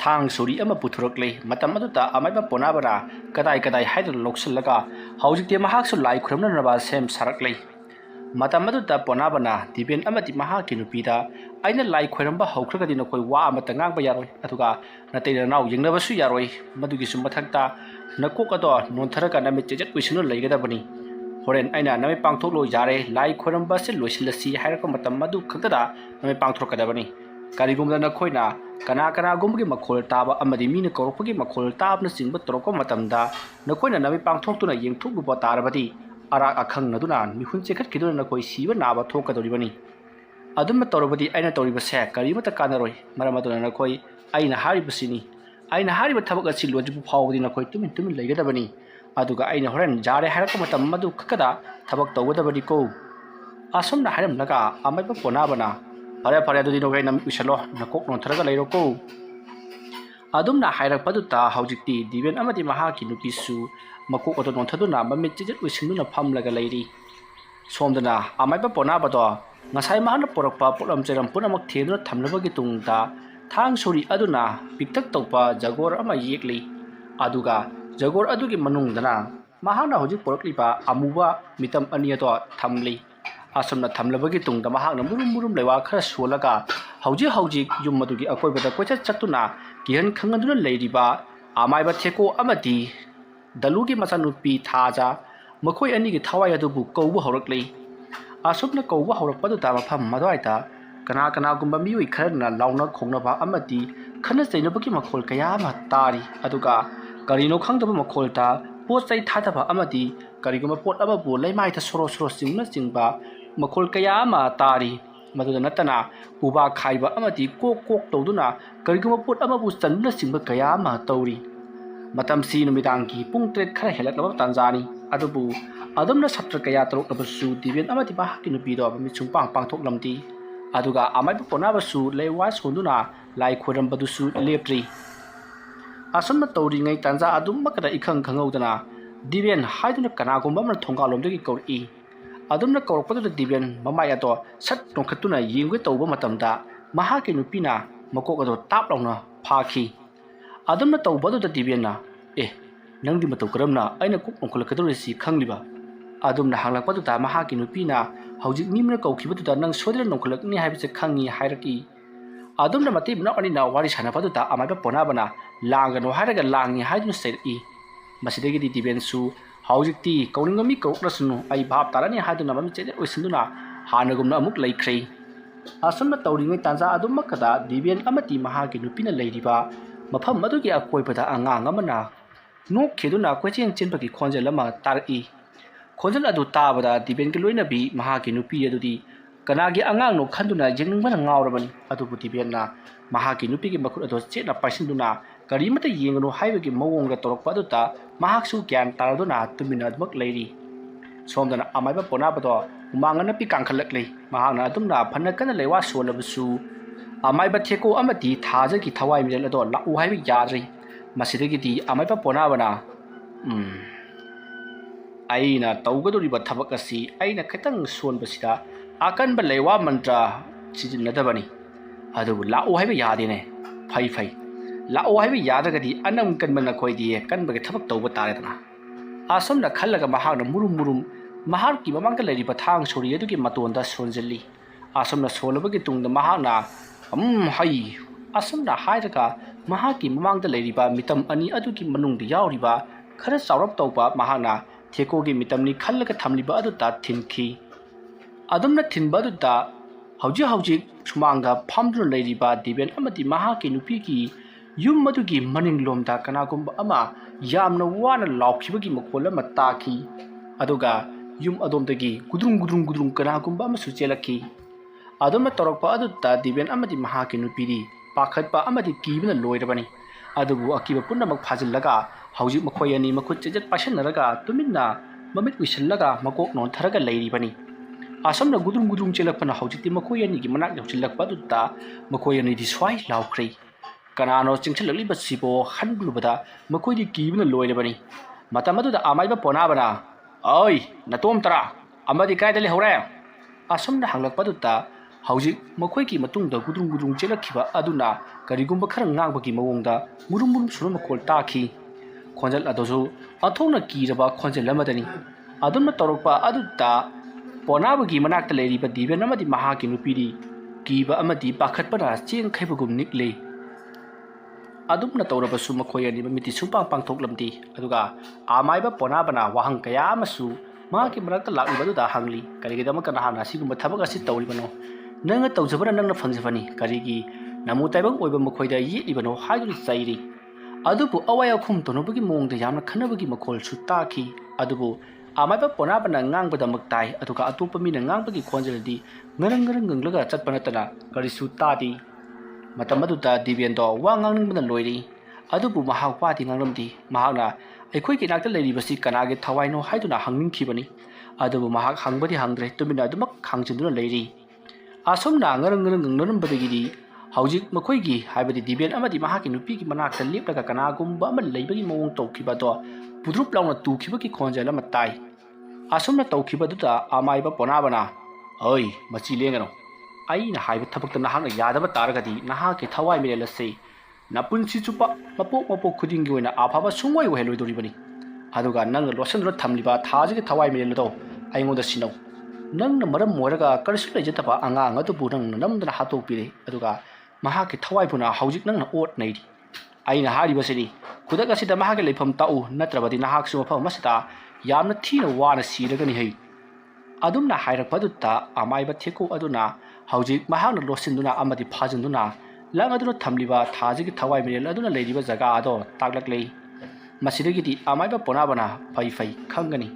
ꯊꯥꯡ ꯁꯣꯔꯤ ꯑꯃ ꯄꯨꯊꯣꯔꯛꯂꯤ ꯃꯇꯝ ꯑꯗꯨꯗ ꯑꯃꯥꯏꯕ ꯄꯣꯅꯥꯕꯅ ꯀꯗꯥꯏ ꯍꯥꯏꯗꯨꯅ ꯂꯧꯁꯤꯜꯂꯒ ꯍꯧꯖꯤꯛꯇꯤ ꯃꯍꯥꯛꯁꯨ ꯂꯥꯏ ꯈꯨꯔꯨꯝꯅꯅꯕ ꯁꯦꯝ ꯁꯥꯔꯛꯂꯤ ꯃꯇꯝ ꯑꯗꯨꯗ ꯄꯣꯅꯥꯕꯅ ꯗꯤꯕꯦꯟ ꯑꯃꯗꯤ ꯃꯍꯥꯛꯀꯤ ꯅꯨꯄꯤꯗ ꯑꯩꯅ ꯂꯥꯏ ꯈꯣꯏꯔꯝꯕ ꯍꯧꯈ꯭ꯔꯒꯗꯤ ꯅꯈꯣꯏ ꯋꯥ ꯑꯃꯠꯇ ꯉꯥꯡꯕ ꯌꯥꯔꯣꯏ ꯑꯗꯨꯒ ꯅꯇꯩ ꯅꯅꯥꯎ ꯌꯦꯡꯅꯕꯁꯨ ꯌꯥꯔꯣꯏ ꯃꯗꯨꯒꯤꯁꯨ ꯃꯊꯛꯇ ꯅꯀꯣꯛ ꯑꯗꯣ ꯅꯣꯟꯊꯔꯒ ꯅꯃꯤꯠ ꯆꯦꯖꯠ ꯎꯏꯁꯤꯟꯗꯨꯅ ꯂꯩꯒꯗꯕꯅꯤ ꯍꯣꯔꯦꯟ ꯑꯩꯅ ꯅꯃꯤꯠ ꯄꯥꯡꯊꯣꯛꯂꯣ ꯌꯥꯔꯦ ꯂꯥꯏ ꯈꯣꯏꯔꯝꯕ ꯑꯁꯤ ꯂꯣꯏꯁꯤꯜꯂꯁꯤ ꯍꯥꯏꯔꯛꯄ ꯃꯇꯝ ꯑꯗꯨ ꯈꯛꯇꯗ ꯅꯃꯤꯠ ꯄꯥꯡꯊꯣꯛꯀꯗꯕꯅꯤ ꯀꯔꯤꯒꯨꯝꯕ ꯅꯈꯣꯏꯅ ꯀꯅꯥꯒꯨꯝꯕꯒꯤ ꯃꯈꯣꯜ ꯇꯥꯕ ꯑꯃꯗꯤ ꯃꯤꯅ ꯀꯧꯔꯛꯄꯒꯤ ꯃꯈꯣꯜ ꯇꯥꯕꯅꯆꯤꯡꯕ ꯇꯧꯔꯛꯄ ꯃꯇꯝꯗ ꯅꯈꯣꯏꯅ ꯅꯃꯤꯠ ꯄꯥꯡꯊꯣꯛꯇꯨꯅ ꯌꯦꯡꯊꯣꯛꯂꯨꯕ ꯇꯥꯔꯕꯗꯤ ꯑꯔꯥꯛ ꯑꯈꯪꯅꯗꯨꯅ ꯃꯤꯍꯨꯟ ꯆꯦꯈꯠꯈꯤꯗꯨꯅ ꯅꯈꯣꯏ ꯁꯤꯕ ꯅꯥꯕ ꯊꯣꯛꯀꯗꯧꯔꯤꯕꯅꯤ ꯑꯗꯨꯝꯅ ꯇꯧꯔꯕꯗꯤ ꯑꯩꯅ ꯇꯧꯔꯤꯕꯁꯦ ꯀꯔꯤꯃꯠꯇ ꯀꯥꯟꯅꯔꯣꯏ ꯃꯔꯝ ꯑꯗꯨꯅ ꯅꯈꯣꯏ ꯑꯩꯅ ꯍꯥꯏꯔꯤꯕꯁꯤꯅꯤ ꯑꯩꯅ ꯍꯥꯏꯔꯤꯕ ꯊꯕꯛ ꯑꯁꯤ ꯂꯣꯏꯗ꯭ꯔꯤꯕ ꯐꯥꯎꯕꯗꯤ नखोई तुमिन लेगदबनी अदुगा अइना होरन जारे हारक मतम मदु खकदा थबक तौगदबनी को असमना हारम लगा अमैब पोनाबना फरे फरे अदुदि नोगै नम उछलो नकोक नोथरगा लेरो को अदुमना हारक पदुता हौजिक्ति दिबेन अमदि महाकी नुपिसु मकोक अदु नोथदुना ममित चिजित उछिंदुना फमलगा लेरी सोमदना अमैब पोनाबदो ngasai mahana porakpa polam cheram punamok theduna thamlabagi tungta thang suri aduna piktak tawpa jagor ama yekli aduga jagor adugi manungdana mahana hojik porakliba amuba mitam ania to thamli asomna thamlabagi tungda mahakna murum lewa khara solaga hojik yum madugi akoibada kocha chatuna kihan khanganduna leiriba amaiba theko amadi dalugi masanupi thaja makhoi ani gi thawai adubu koubu horakli असुबना कौबा हौरपदुदा मफम मदवाइदा कना गुम्बा मियुइ खरना लाउना खोंनबा अमदि खना चैनबगी मखोल कया मा तारी अदुगा करिनो खंगदबा मखोलता पोत चै थादबा अमदि करिगुमा पोत अबबु लैमाइता सोरो चिंगना चिंगबा मखोल कया मा तारी मदुदा नतना उबा खाइबा अमदि कोक तौदुना करिगुमा पोत अबबु चंदुना चिंगबा कया मा तौरी मतमसी नुमिदांगी पुंग 3 खरा हेलकलबा तांजानी अदुबु अदुमना सत्र कया तरुकबसु दिबेन अमदि बाहाकी नुपीदो मिचुंग पांगथोक लमती अदुगा अमाइबा पोनाबसु लेवा सोंदुना लाई खोरमबदुसु लेप्री असमना तौरिङै तांजा अदुमकदा इखंग खंगौदना दिबेन हाइदुना कनागुम्बा मन थोंगालोमदगी कौरई अदुमना कौरपदुदा दिबेन ममाय अदो सट नोखतुना येंगवे तौबा मतमदा महाकी नुपीना मकोक अदो ताप लाउना फाखी अदुमना तौबदुदा दिबेनना नंगदि मतौ करमना अइना कुक ओंखलकदोरिसि खंगलिबा अदुमना हांगलकपदुदा महाकी नुपीना हौजिक मिमना कौखिबदुदा नंग सोदरा नोंखलकनि हाइबसे खंगी हाइरकी अदुमना मति बना अनिना वारि सानापदुदा अमाइबा पोनाबना लांगनो हाइरगा लांगी हाइदुना सेरई मसिदगिदि दिबेनसु हौजिकति कौनिंगमी कौक्लसनु अइ भाब तारानि हाइदुना ममि चेदे ओइसनुना हानगुमना अमुक लैख्रै असमना तौरिङै तांजा अदुमकदा दिबेन अमति महाकी नुपीना लैरिबा मफम मदुगी अकोइबदा अंगांग अमना नोखिदुना क्वेचेन चेनबगी खोंजेल अमा तारई खोंजल अदु ताबदा दिबेन के लोइनबी महाकी नुपी अदुदी कनागी अंगांग नो खंदुना जेंगबना ngaurabani अदुबु दिबेनना महाकी नुपी की मखुद अदो चेना पाइसिनदुना करीमता येंगनो हाइबगी मवोंगदा तोरकपा अदुता महाकसु ज्ञान तारदुना तुमिना अदमक लैरी सोमदना अमाइबा पोनाबदो उमांगना पी कांखलकलै महाकना अदुमना फनकना लेवा सोलबसु अमाइबा थेको अमति थाजगी थवाई मिल अदो लाउ हाइबी याद्रै मसिदगिदी अमाइबा पोनाबना अइना तौगदोरिबा थबक असि अइना खतंग सोनबसिदा आकनबा लेवा मंत्र सिजिनदबनी अदुबु लाउ हाइबा यादेने फै लाउ हाइबा यादगदी अनम कनबना खोइदी कनबगे थबक तौबा तारेदना आसमना खल्लगा महाकना मुरुम महाकी ममांगदा लेरिबा थांग सोरी अदुगी मतोंदा सोनजल्ली आसमना सोलबगी तुंगदा महाकना हाइ असमना हाइरगा महाकी ममांगदा लेरिबा मितम अनि अदुगी मनुंगदा यावरिबा खरा चावरप तौबा महाकना थेकोगी मितमनी खल्लगा थमलिबा अदुता थिनखी अदुमना थिनबा अदुता हौजिक सुमांगदा फामदुना लेरिबा दिबेन अमदि महाकी नुपीगी युम मदुगी मनिंगलोमदा कनागुम्बा अमा यामना वाना लाउखिबगी मखोल अमा ताखी अदुगा युम अदोमदगी गुद्रुंग कनागुम्बा अमा सुचेलखी अदुमना तोरकपा अदुता दिबेन अमदि महाकी नुपीदी पाखतपा अमदि कीबना लोइरबनी अदुबु अकीबा पुनमक फाजिल्लगा हौजिक मखोय अनि मखुत चेजत पाशनरगा तुमिन्ना ꯃꯃꯤꯠ ꯎꯏꯁꯤꯜꯂꯒ ꯃꯀꯣꯛ ꯅꯣꯟꯊꯔꯒ ꯂꯩꯔꯤꯕꯅꯤ ꯑꯁꯝꯅ ꯒꯨꯗꯨꯡ ꯒꯨꯗꯨꯡ ꯆꯦꯜꯂꯛꯄꯅ ꯍꯧꯖꯤꯛꯇꯤ ꯃꯈꯣꯏ ꯑꯅꯤꯒꯤ ꯃꯅꯥꯛ ꯌꯧꯁꯤꯜꯂꯛꯄ ꯑꯗꯨꯗ ꯃꯈꯣꯏ ꯑꯅꯤꯗꯤ ꯁ꯭ꯋꯥꯏ ꯂꯥꯎꯈ꯭ꯔꯦ ꯀꯅꯥꯅꯣ ꯆꯤꯡꯁꯤꯜꯂꯛꯂꯤꯕꯁꯤꯕꯣ ꯈꯟꯂꯨꯕꯗ ꯃꯈꯣꯏꯗꯤ ꯀꯤꯕꯅ ꯂꯣꯏꯔꯕꯅꯤ ꯃꯇꯝ ꯑꯗꯨꯗ ꯑꯃꯥꯏꯕ ꯄꯣꯅꯥꯕꯅ ꯑꯣꯏ ꯅꯇꯣꯝꯇꯔꯥ ꯑꯃꯗꯤ ꯀꯥꯏꯗ ꯂꯩꯍꯧꯔꯦ ꯑꯁꯝꯅ ꯍꯪꯂꯛꯄꯗꯨꯗ ꯍꯧꯖꯤꯛ ꯃꯈꯣꯏꯒꯤ ꯃꯇꯨꯡꯗ ꯒꯨꯗꯨꯡ ꯒꯨꯗꯨꯡ ꯆꯦꯜꯂꯛꯈꯤꯕ ꯑꯗꯨꯅ ꯀꯔꯤꯒꯨꯝꯕ ꯈꯔ ꯉꯥꯡꯕꯒꯤ ꯃꯑꯣꯡꯗ ꯃꯨꯔꯨꯝ ꯃꯨꯔꯨꯝ ꯁꯨꯅ ꯃꯈꯣꯜ ꯇꯥꯈꯤ ꯈꯣꯟꯖꯦꯜ ꯑꯗꯨꯁꯨ ꯑꯣꯟꯊꯣꯛꯅ ꯀꯤꯔꯕ ꯈꯣꯟꯖꯦꯜ ꯑꯃꯗꯅꯤ ꯑꯗꯨꯝꯅ ꯇꯧꯔꯛꯄ ꯑꯗꯨꯗ ꯄꯣꯅꯥꯕꯒꯤ ꯃꯅꯥꯛꯇ ꯂꯩꯔꯤꯕ ꯗꯤꯕꯦꯟ ꯑꯃꯗꯤ ꯃꯍꯥꯛꯀꯤ ꯅꯨꯄꯤꯗꯤ ꯀꯤꯕ ꯑꯃꯗꯤ ꯄꯥꯈꯠꯄꯅ ꯆꯦꯡ ꯈꯩꯕꯒꯨꯝ ꯅꯤꯛꯂꯦ ꯑꯗꯨꯝꯅ ꯇꯧꯔꯕꯁꯨ ꯃꯈꯣꯏ ꯑꯅꯤ ꯃꯃꯤꯠꯇꯤ ꯁꯨꯡꯄꯥꯡ ꯄꯥꯡꯊꯣꯛꯂꯝꯗꯦ ꯑꯗꯨꯒ ꯑꯃꯥꯏꯕ ꯄꯣꯅꯥꯕꯅ ꯋꯥꯍꯪ ꯀꯌꯥ ꯑꯃꯁꯨ ꯃꯍꯥꯛꯀꯤ ꯃꯔꯛꯇ ꯂꯥꯛꯂꯤꯕ ꯑꯗꯨꯗ ꯍꯪꯂꯤ ꯀꯔꯤꯒꯤꯗꯃꯛꯇ ꯅꯍꯥꯛꯅ ꯑꯁꯤꯒꯨꯝꯕ ꯊꯕꯛ ꯑꯁꯤ ꯇꯧꯔꯤꯕꯅꯣ ꯅꯪꯅ ꯇꯧꯖꯕꯅ ꯅꯪꯅ ꯐꯪꯖꯕꯅꯤ ꯀꯔꯤꯒꯤ ꯅꯃꯨ ꯇꯥꯏꯕꯪ ꯑꯣꯏꯕ ꯃꯈꯣꯏꯗ ꯌꯦꯠꯂꯤꯕꯅꯣ ꯍꯥꯏꯗꯨꯅ ꯆꯩꯔꯤ ꯑꯗꯨꯕꯨ ꯑꯋꯥꯏ ꯑꯈꯨꯝ ꯇꯧꯅꯕꯒꯤ ꯃꯑꯣꯡꯗ ꯌꯥꯝꯅ ꯈꯟꯅꯕꯒꯤ ꯃꯈꯣꯜꯁꯨ ꯇꯥꯈꯤ ꯑꯗꯨꯕꯨ ꯑꯃꯥꯏꯕ ꯄꯣꯅꯥꯕꯅ ꯉꯥꯡꯕꯗꯃꯛ ꯇꯥꯏ ꯑꯗꯨꯒ ꯑꯇꯣꯞꯄ ꯃꯤꯅ ꯉꯥꯡꯕꯒꯤ ꯈꯣꯟꯖꯦꯜꯗꯤ ꯉꯔꯪ ꯉꯔꯪ ꯉꯪꯂꯒ ꯆꯠꯄ ꯅꯠꯇꯅ ꯀꯔꯤꯁꯨ ꯇꯥꯗꯦ ꯃꯇꯝ ꯑꯗꯨꯗ ꯗꯤꯕꯦꯟꯗꯣ ꯋꯥ ꯉꯥꯡꯅꯤꯡꯕꯅ ꯂꯣꯏꯔꯤ ꯑꯗꯨꯕꯨ ꯃꯍꯥꯛ ꯋꯥꯗꯤ ꯉꯥꯡꯂꯝꯗꯦ ꯃꯍꯥꯛꯅ ꯑꯩꯈꯣꯏꯒꯤ ꯏꯅꯥꯛꯇ ꯂꯩꯔꯤꯕꯁꯤ ꯀꯅꯥꯒꯤ ꯊꯋꯥꯏꯅꯣ ꯍꯥꯏꯗꯨꯅ ꯍꯪꯅꯤꯡꯈꯤꯕꯅꯤ ꯑꯗꯨꯕꯨ ꯃꯍꯥꯛ ꯍꯪꯕꯗꯤ ꯍꯪꯗ꯭ꯔꯦ ꯇꯨꯃꯤꯟꯅ ꯑꯗꯨꯃꯛ ꯈꯥꯡꯖꯤꯟꯗꯨꯅ ꯂꯩꯔꯤ ꯑꯁꯨꯝꯅ ꯉꯔꯪ ꯉꯔꯪ ꯉꯪꯅꯔꯝꯕꯗꯒꯤꯗꯤ ꯍꯧꯖꯤꯛ ꯃꯈꯣꯏꯒꯤ ꯍꯥꯏꯕꯗꯤ ꯗꯤꯕꯦꯟ ꯑꯃꯗꯤ ꯃꯍꯥꯛꯀꯤ ꯅꯨꯄꯤꯒꯤ ꯃꯅꯥꯛꯇ ꯂꯦꯞꯂꯒ ꯀꯅꯥꯒꯨꯝꯕ ꯑꯃ ꯂꯩꯕꯒꯤ ꯃꯑꯣꯡ ꯇꯧꯈꯤꯕꯗꯣ ꯄꯨꯗ꯭ꯔꯨꯞ ꯂꯥꯎꯅ ꯇꯨꯈꯤꯕꯒꯤ ꯈꯣꯟꯖꯦꯜ ꯑꯃ ꯇꯥꯏ ꯑꯁꯨꯝꯅ ꯇꯧꯈꯤꯕꯗꯨꯗ ꯑꯃꯥꯏꯕ ꯄꯣꯅꯥꯕꯅ ꯑꯣꯏ ꯃꯆꯤ ꯂꯦꯡꯒꯅꯨ ꯑꯩꯅ ꯍꯥꯏꯕ ꯊꯕꯛꯇ ꯅꯍꯥꯛꯅ ꯌꯥꯗꯕ ꯇꯥꯔꯒꯗꯤ ꯅꯍꯥꯛꯀꯤ ꯊꯋꯥꯏ ꯃꯤꯔꯦꯜ ꯑꯁꯤ ꯅꯄꯨꯟꯁꯤ ꯆꯨꯞꯄ ꯃꯄꯣꯛ ꯃꯄꯣꯛ ꯈꯨꯗꯤꯡꯒꯤ ꯑꯣꯏꯅ ꯑꯐꯕ ꯁꯨꯡꯑꯣꯏ ꯑꯣꯏꯍꯜꯂꯣꯏꯗꯧꯔꯤꯕꯅꯤ ꯑꯗꯨꯒ ꯅꯪꯅ ꯂꯣꯠꯁꯤꯟꯗꯨꯅ ꯊꯝꯂꯤꯕ ꯊꯥꯖꯒꯤ ꯊꯋꯥꯏ ꯃꯤꯔꯦꯜ ꯑꯗꯣ ꯑꯩꯉꯣꯟꯗ ꯁꯤꯟꯅꯧ ꯅꯪꯅ ꯃꯔꯝ ꯑꯣꯏꯔꯒ ꯀꯔꯤꯁꯨ ꯂꯩꯖꯗꯕ ꯑꯉꯥꯡ ꯑꯗꯨꯕꯨ ꯅꯪꯅ ꯅꯝꯗꯅ ꯍꯥꯠꯇꯣꯛꯄꯤꯔꯦ ꯑꯗꯨꯒ ꯃꯍꯥꯛꯀꯤ ꯊꯋꯥꯏꯕꯨꯅ ꯍꯧꯖꯤꯛ ꯅꯪꯅ ꯑꯣꯠ ꯅꯩꯔꯤ ꯑꯩꯅ ꯍꯥꯏꯔꯤꯕꯁꯤꯅꯤ ꯈꯨꯗꯛ ꯑꯁꯤꯗ ꯃꯍꯥꯛꯀꯤ ꯂꯩꯐꯝ ꯇꯥꯛꯎ ꯅꯠꯇ꯭ꯔꯕꯗꯤ ꯅꯍꯥꯛꯁꯨ ꯃꯐꯝ ꯑꯁꯤꯗ ꯌꯥꯝꯅ ꯊꯤꯅ ꯋꯥꯅ ꯁꯤꯔꯒꯅꯤ ꯍꯩ ꯑꯗꯨꯝꯅ ꯍꯥꯏꯔꯛꯄꯗꯨꯗ ꯑꯃꯥꯏꯕ ꯊꯦꯀꯨ ꯑꯗꯨꯅ ꯍꯧꯖꯤꯛ ꯃꯍꯥꯛꯅ ꯂꯣꯠꯁꯤꯟꯗꯨꯅ ꯑꯃꯗꯤ ꯐꯥꯖꯤꯟꯗꯨꯅ ꯂꯪ ꯑꯗꯨꯅ ꯊꯝꯂꯤꯕ ꯊꯥꯖꯒꯤ ꯊꯋꯥꯏ ꯃꯤꯔꯦꯜ ꯑꯗꯨꯅ ꯂꯩꯔꯤꯕ ꯖꯒꯥ ꯑꯗꯣ ꯇꯥꯛꯂꯛꯂꯤ ꯃꯁꯤꯗꯒꯤꯗꯤ ꯑꯃꯥꯏꯕ ꯄꯣꯅꯥꯕꯅ ꯐꯩ ꯈꯪꯒꯅꯤ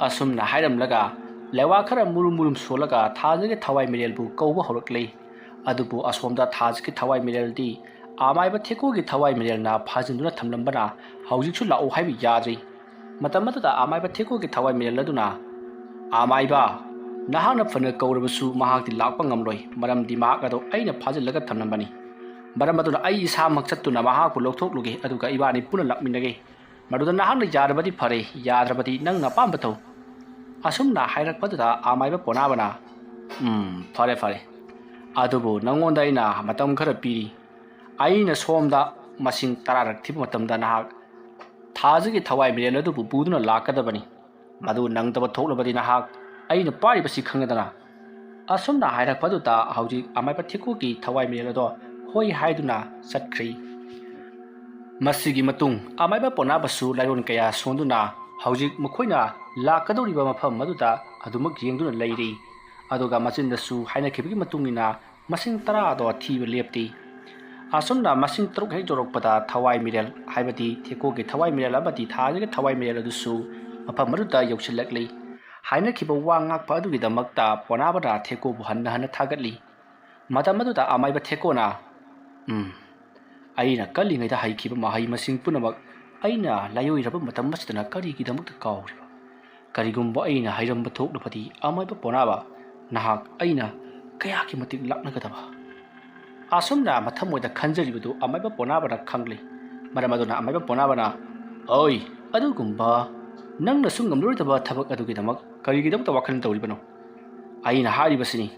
ꯑꯁꯨꯝꯅ ꯍꯥꯏꯔꯝꯂꯒ ꯂꯩꯋꯥ ꯈꯔ ꯃꯨꯔꯨꯝ ꯃꯨꯔꯨꯝ ꯁꯣꯜꯂꯒ ꯊꯥꯖꯒꯤ ꯊꯋꯥꯏ ꯃꯤꯔꯦꯜꯕꯨ ꯀꯧꯕ ꯍꯧꯔꯛꯂꯤ ꯑꯗꯨꯕꯨ ꯑꯁꯣꯝꯗ ꯊꯥꯖꯒꯤ ꯊꯋꯥꯏ ꯃꯤꯔꯦꯜꯗꯤ ꯑꯃꯥꯏꯕ ꯊꯦꯀꯨꯒꯤ ꯊꯋꯥꯏ ꯃꯤꯔꯦꯜꯅ ꯐꯥꯖꯤꯟꯗꯨꯅ ꯊꯝꯂꯝꯕꯅ ꯍꯧꯖꯤꯛꯁꯨ ꯂꯥꯛꯎ ꯍꯥꯏꯕ ꯌꯥꯗ꯭ꯔꯤ ꯃꯇꯝ ꯑꯗꯨꯗ ꯑꯃꯥꯏꯕ ꯊꯦꯀꯨꯒꯤ ꯊꯋꯥꯏ ꯃꯤꯔꯦꯜ ꯑꯗꯨꯅ ꯑꯃꯥꯏꯕ ꯅꯍꯥꯛꯅ ꯐꯅ ꯀꯧꯔꯕꯁꯨ ꯃꯍꯥꯛꯇꯤ ꯂꯥꯛꯄ ꯉꯝꯂꯣꯏ ꯃꯔꯝꯗꯤ ꯃꯍꯥꯛ ꯑꯗꯣ ꯑꯩꯅ ꯐꯥꯖꯤꯜꯂꯒ ꯊꯝꯂꯝꯕꯅꯤ ꯃꯔꯝ ꯑꯗꯨꯅ ꯑꯩ ꯏꯁꯥꯃꯛ ꯆꯠꯇꯨꯅ ꯃꯍꯥꯛꯄꯨ ꯂꯧꯊꯣꯛꯂꯨꯒꯦ ꯑꯗꯨꯒ ꯏꯕꯥꯅꯤ ꯄꯨꯟꯅ ꯂꯥꯛꯃꯤꯟꯅꯒꯦ ꯃꯗꯨꯗ ꯅꯍꯥꯛꯅ ꯌꯥꯔꯕꯗꯤ ꯐꯔꯦ ꯌꯥꯗ꯭ꯔꯕꯗꯤ ꯅꯪꯅ ꯑꯄꯥꯝꯕ ꯇꯧ ꯑꯁꯨꯝꯅ ꯍꯥꯏꯔꯛꯄꯗꯨꯗ ꯑꯃꯥꯏꯕ ꯄꯣꯅꯥꯕꯅ ꯐꯔꯦ ꯑꯗꯨꯕꯨ ꯅꯪꯉꯣꯟꯗ ꯑꯩꯅ ꯃꯇꯝ ꯈꯔ ꯄꯤꯔꯤ ꯑꯩꯅ ꯁꯣꯝꯗ ꯃꯁꯤꯡ 10 ꯔꯛꯊꯤꯕ ꯃꯇꯝꯗ ꯅꯍꯥꯛ ꯊꯥꯖꯒꯤ ꯊꯋꯥꯏ ꯃꯤꯔꯦꯜ ꯑꯗꯨꯕꯨ ꯄꯨꯗꯨꯅ ꯂꯥꯛꯀꯗꯕꯅꯤ ꯃꯗꯨ ꯅꯪꯗꯕ ꯊꯣꯛꯂꯕꯗꯤ ꯅꯍꯥꯛ ꯑꯩꯅ ꯄꯥꯔꯤꯕꯁꯤ ꯈꯪꯒꯗꯅ ꯑꯁꯨꯝꯅ ꯍꯥꯏꯔꯛꯄꯗꯨꯗ ꯍꯧꯖꯤꯛ ꯑꯃꯥꯏꯕ ꯊꯦꯀꯨꯒꯤ ꯊꯋꯥꯏ ꯃꯤꯔꯦꯜ ꯑꯗꯣ ꯍꯣꯏ ꯍꯥꯏꯗꯨꯅ ꯆꯠꯈ꯭ꯔꯤ ꯃꯁꯤꯒꯤ ꯃꯇꯨꯡ ꯑꯃꯥꯏꯕ ꯄꯣꯅꯥꯕꯁꯨ ꯂꯥꯏꯔꯣꯟ ꯀꯌꯥ ꯁꯣꯟꯗꯨꯅ ꯍꯧꯖꯤꯛ ꯃꯈꯣꯏꯅ ꯂꯥꯛꯀꯗꯧꯔꯤꯕ ꯃꯐꯝ ꯑꯗꯨꯗ ꯑꯗꯨꯃꯛ ꯌꯦꯡꯗꯨꯅ ꯂꯩꯔꯤ ꯑꯗꯨꯒ ꯃꯆꯤꯟꯗꯁꯨ ꯍꯥꯏꯅꯈꯤꯕꯒꯤ ꯃꯇꯨꯡꯏꯟꯅ ꯃꯁꯤꯡ 10 ꯑꯗꯣ ꯊꯤꯕ ꯂꯦꯞꯇꯦ ꯑꯁꯨꯝꯅ ꯃꯁꯤꯡ 3 ꯍꯦꯛ ꯌꯧꯔꯛꯄꯗ ꯊꯋꯥꯏ ꯃꯤꯔꯦꯜ ꯍꯥꯏꯕꯗꯤ ꯊꯦꯀꯨꯒꯤ ꯊꯋꯥꯏ ꯃꯤꯔꯦꯜ ꯑꯃꯗꯤ ꯊꯥꯖꯒꯤ ꯊꯋꯥꯏ ꯃꯤꯔꯦꯜ ꯑꯗꯨꯁꯨ ꯃꯐꯝ ꯑꯗꯨꯗ ꯌꯧꯁꯤꯜꯂꯛꯂꯤ ꯍꯥꯏꯅꯈꯤꯕ ꯋꯥ ꯉꯥꯛꯄ ꯑꯗꯨꯒꯤꯗꯃꯛꯇ ꯄꯣꯅꯥꯕꯅ ꯊꯦꯀꯨꯕꯨ ꯍꯟꯅ ꯊꯥꯒꯠꯂꯤ ꯃꯇꯝ ꯑꯗꯨꯗ ꯑꯃꯥꯏꯕ ꯊꯦꯀꯨꯅ ꯑꯩꯅ ꯀꯜꯂꯤꯉꯩꯗ ꯍꯩꯈꯤꯕ ꯃꯍꯩ ꯃꯁꯤꯡ ꯄꯨꯝꯅꯃꯛ ꯑꯩꯅ ꯂꯥꯏꯑꯣꯏꯔꯕ ꯃꯇꯝ ꯑꯁꯤꯗꯅ ꯀꯔꯤꯒꯤꯗꯃꯛꯇ ꯀꯥꯎꯔꯤꯕ ꯀꯔꯤꯒꯨꯝꯕ ꯑꯩꯅ ꯍꯩꯔꯝꯕ ꯊꯣꯛꯂꯕꯗꯤ ꯑꯃꯥꯏꯕ ꯄꯣꯅꯥꯕ ꯅꯍꯥꯛ ꯑꯩꯅ ꯀꯌꯥꯒꯤ ꯃꯇꯤꯛ ꯂꯥꯛꯅꯒꯗꯕ ꯑꯁꯨꯝꯅ ꯃꯊꯃꯣꯏꯗ ꯈꯟꯖꯔꯤꯕꯗꯨ ꯑꯃꯥꯏꯕ ꯄꯣꯅꯥꯕꯅ ꯈꯪꯂꯤ ꯃꯔꯝ ꯑꯗꯨꯅ ꯑꯃꯥꯏꯕ ꯄꯣꯅꯥꯕꯅ ꯑꯣꯏ ꯑꯗꯨꯒꯨꯝꯕ ꯅꯪꯅꯁꯨ ꯉꯝꯂꯣꯏꯗꯕ ꯊꯕꯛ ꯑꯗꯨꯒꯤꯗꯃꯛ ꯀꯔꯤꯒꯤꯗꯃꯛꯇ ꯋꯥꯈꯜ ꯇꯧꯔꯤꯕꯅꯣ ꯑꯩꯅ ꯍꯥꯏꯔꯤꯕꯁꯤꯅꯤ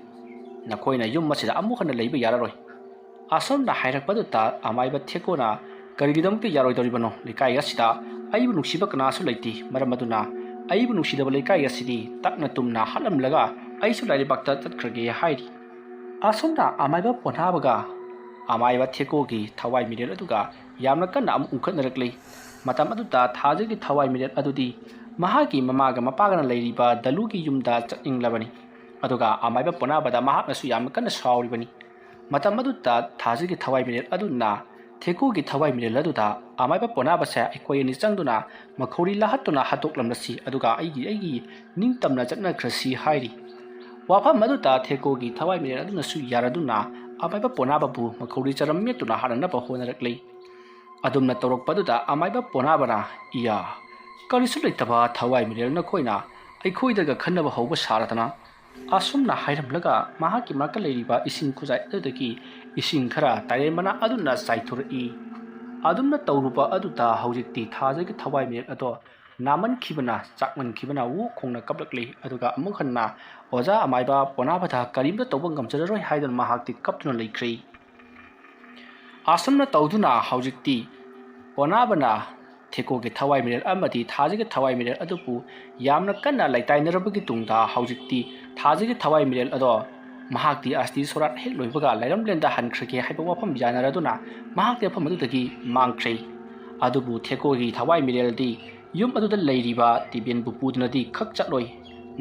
ꯅꯈꯣꯏꯅ ꯌꯨꯝ ꯑꯁꯤꯗ ꯑꯃꯨꯛ ꯍꯟꯅ ꯂꯩꯕ ꯌꯥꯔꯔꯣꯏ ꯑꯁꯨꯝꯅ ꯍꯥꯏꯔꯛꯄꯗꯨꯗ ꯑꯃꯥꯏꯕ ꯊꯦꯀꯨꯅ ꯀꯔꯤꯒꯤꯗꯃꯛꯇ ꯌꯥꯔꯣꯏꯗꯧꯔꯤꯕꯅꯣ ꯂꯩꯀꯥꯏ ꯑꯁꯤꯗ ꯑꯩꯕꯨ ꯅꯨꯡꯁꯤꯕ ꯀꯅꯥꯁꯨ ꯂꯩꯇꯦ ꯃꯔꯝ ꯑꯗꯨꯅ ꯑꯩꯕꯨ ꯅꯨꯡꯁꯤꯗꯕ ꯂꯩꯀꯥꯏ ꯑꯁꯤꯗꯤ ꯇꯛꯅ ꯇꯨꯝꯅ ꯍꯥꯠꯂꯝꯂꯒ ꯑꯩꯁꯨ ꯂꯥꯏꯔꯩꯕꯥꯛꯇ ꯆꯠꯈ꯭ꯔꯒꯦ ꯍꯥꯏꯔꯤ ꯑꯁꯨꯝꯅ ꯑꯃꯥꯏꯕ ꯄꯣꯅꯥꯕꯒ ꯑꯃꯥꯏꯕ ꯊꯦꯀꯨꯒꯤ ꯊꯋꯥꯏ ꯃꯤꯔꯦꯜ ꯑꯗꯨꯒ ꯌꯥꯝꯅ ꯀꯟꯅ ꯑꯃꯨꯛ ꯎꯪꯈꯠꯅꯔꯛꯂꯤ ꯃꯇꯝ ꯑꯗꯨꯗ ꯊꯥꯖꯒꯤ ꯊꯋꯥꯏ ꯃꯤꯔꯦꯜ ꯑꯗꯨꯗꯤ ꯃꯍꯥꯛꯀꯤ ꯃꯃꯥꯒ ꯃꯄꯥꯒꯅ ꯂꯩꯔꯤꯕ ꯗꯂꯨꯒꯤ ꯌꯨꯝꯗ ꯆꯠꯅꯤꯡꯂꯕꯅꯤ ꯑꯗꯨꯒ ꯑꯃꯥꯏꯕ ꯄꯣꯅꯥꯕꯗ ꯃꯍꯥꯛꯅꯁꯨ ꯌꯥꯝꯅ ꯀꯟꯅ ꯁꯥꯎꯔꯤꯕꯅꯤ ꯃꯇꯝ ꯑꯗꯨꯗ ꯊꯥꯖꯒꯤ ꯊꯋꯥꯏ ꯃꯤꯔꯦꯜ ꯑꯗꯨꯅ ꯊꯦꯀꯨꯒꯤ ꯊꯋꯥꯏ ꯃꯤꯔꯦꯜ ꯑꯗꯨꯗ ꯑꯃꯥꯏꯕ ꯄꯣꯅꯥꯕꯁꯦ ꯑꯩꯈꯣꯏ ꯑꯅꯤ ꯆꯪꯗꯨꯅ ꯃꯈꯧꯔꯤ ꯂꯥꯍꯠꯇꯨꯅ ꯍꯥꯠꯇꯣꯛꯂꯝꯂꯁꯤ ꯑꯗꯨꯒ ꯑꯩꯒꯤ ꯅꯤꯡꯇꯝꯅ ꯆꯠꯅꯈ꯭ꯔꯁꯤ ꯍꯥꯏꯔꯤ ꯋꯥꯐꯝ ꯑꯗꯨꯗ ꯊꯦꯀꯨꯒꯤ ꯊꯋꯥꯏ ꯃꯤꯔꯦꯜ ꯑꯗꯨꯅꯁꯨ ꯌꯥꯔꯗꯨꯅ ꯑꯃꯥꯏꯕ ꯄꯣꯅꯥꯕꯕꯨ ꯃꯈꯧꯔꯤ ꯆꯔꯝ ꯃꯦꯠꯇꯨꯅ ꯍꯥꯠꯅꯅꯕ ꯍꯣꯠꯅꯔꯛꯂꯤ ꯑꯗꯨꯝꯅ ꯇꯧꯔꯛꯄꯗꯨꯗ ꯑꯃꯥꯏꯕ ꯄꯣꯅꯥꯕꯅ ꯀꯔꯤꯁꯨ ꯂꯩꯇꯕ ꯊꯋꯥꯏ ꯃꯤꯔꯦꯜ ꯅꯈꯣꯏꯅ ꯑꯩꯈꯣꯏꯗꯒ ꯈꯟꯅꯕ ꯍꯧꯕ ꯁꯥꯔꯗꯅ ꯑꯁꯨꯝꯅ ꯍꯥꯏꯔꯝꯂꯒ ꯃꯍꯥꯛꯀꯤ ꯃꯅꯥꯛꯇ ꯂꯩꯔꯤꯕ ꯏꯁꯤꯡ ꯈꯨꯖꯥꯏ ꯑꯗꯨꯗꯒꯤ ꯏꯁꯤꯡ ꯈꯔ ꯇꯥꯏꯔꯦꯟ ꯃꯅꯥ ꯑꯗꯨꯅ ꯆꯥꯏꯊꯣꯔꯛꯏ ꯑꯗꯨꯝꯅ ꯇꯧꯔꯨꯕ ꯑꯗꯨꯗ ꯍꯧꯖꯤꯛꯇꯤ ꯊꯥꯖꯒꯤ ꯊꯋꯥꯏ ꯃꯤꯔꯦꯜ ꯑꯗꯣ ꯅꯥꯃꯟꯈꯤꯕꯅ ꯆꯥꯛꯃꯟꯈꯤꯕꯅ ꯋꯨ ꯈꯣꯡꯅ ꯀꯞꯂꯛꯂꯤ ꯑꯗꯨꯒ ꯑꯃꯨꯛ ꯍꯟꯅ ꯑꯣꯖꯥ ꯑꯃꯥꯏꯕ ꯄꯣꯅꯥꯕꯗ ꯀꯔꯤꯝꯇ ꯇꯧꯕ ꯉꯝꯖꯔꯔꯣꯏ ꯍꯥꯏꯗꯨꯅ ꯃꯍꯥꯛꯇꯤ ꯀꯞꯇꯨꯅ ꯂꯩꯈ꯭ꯔꯦ ꯑꯁꯨꯝꯅ ꯇꯧꯗꯨꯅ ꯍꯧꯖꯤꯛꯇꯤ ꯄꯣꯅꯥꯕꯅ ꯊꯦꯀꯣꯒꯤ ꯊꯋꯥꯏ ꯃꯤꯔꯦꯜ ꯑꯃꯗꯤ ꯊꯥꯖꯒꯤ ꯊꯋꯥꯏ ꯃꯤꯔꯦꯜ ꯑꯗꯨꯕꯨ ꯌꯥꯝꯅ ꯀꯟꯅ ꯂꯩꯇꯥꯏꯅꯔꯕꯒꯤ ꯇꯨꯡꯗ ꯍꯧꯖꯤꯛꯇꯤ ꯊꯥꯖꯒꯤ ꯊꯋꯥꯏ ꯃꯤꯔꯦꯜ ꯑꯗꯣ ꯃꯍꯥꯛꯇꯤ ꯑꯁꯇꯤ ꯁꯣꯔꯥꯠ ꯍꯦꯛ ꯂꯣꯏꯕꯒ ꯂꯩꯔꯝꯂꯦꯟꯗ ꯍꯟꯈ꯭ꯔꯒꯦ ꯍꯥꯏꯕ ꯋꯥꯐꯝ ꯌꯥꯅꯔꯗꯨꯅ ꯃꯍꯥꯛꯇꯤ ꯃꯐꯝ ꯑꯗꯨꯗꯒꯤ ꯃꯥꯡꯈ꯭ꯔꯦ ꯑꯗꯨꯕꯨ ꯊꯦꯀꯣꯒꯤ ꯊꯋꯥꯏ ꯃꯤꯔꯦꯜꯗꯤ ꯌꯨꯝ ꯑꯗꯨꯗ ꯂꯩꯔꯤꯕ ꯇꯤꯕꯦꯟꯕꯨ ꯄꯨꯗꯨꯅꯗꯤ ꯈꯛ ꯆꯠꯂꯣꯏ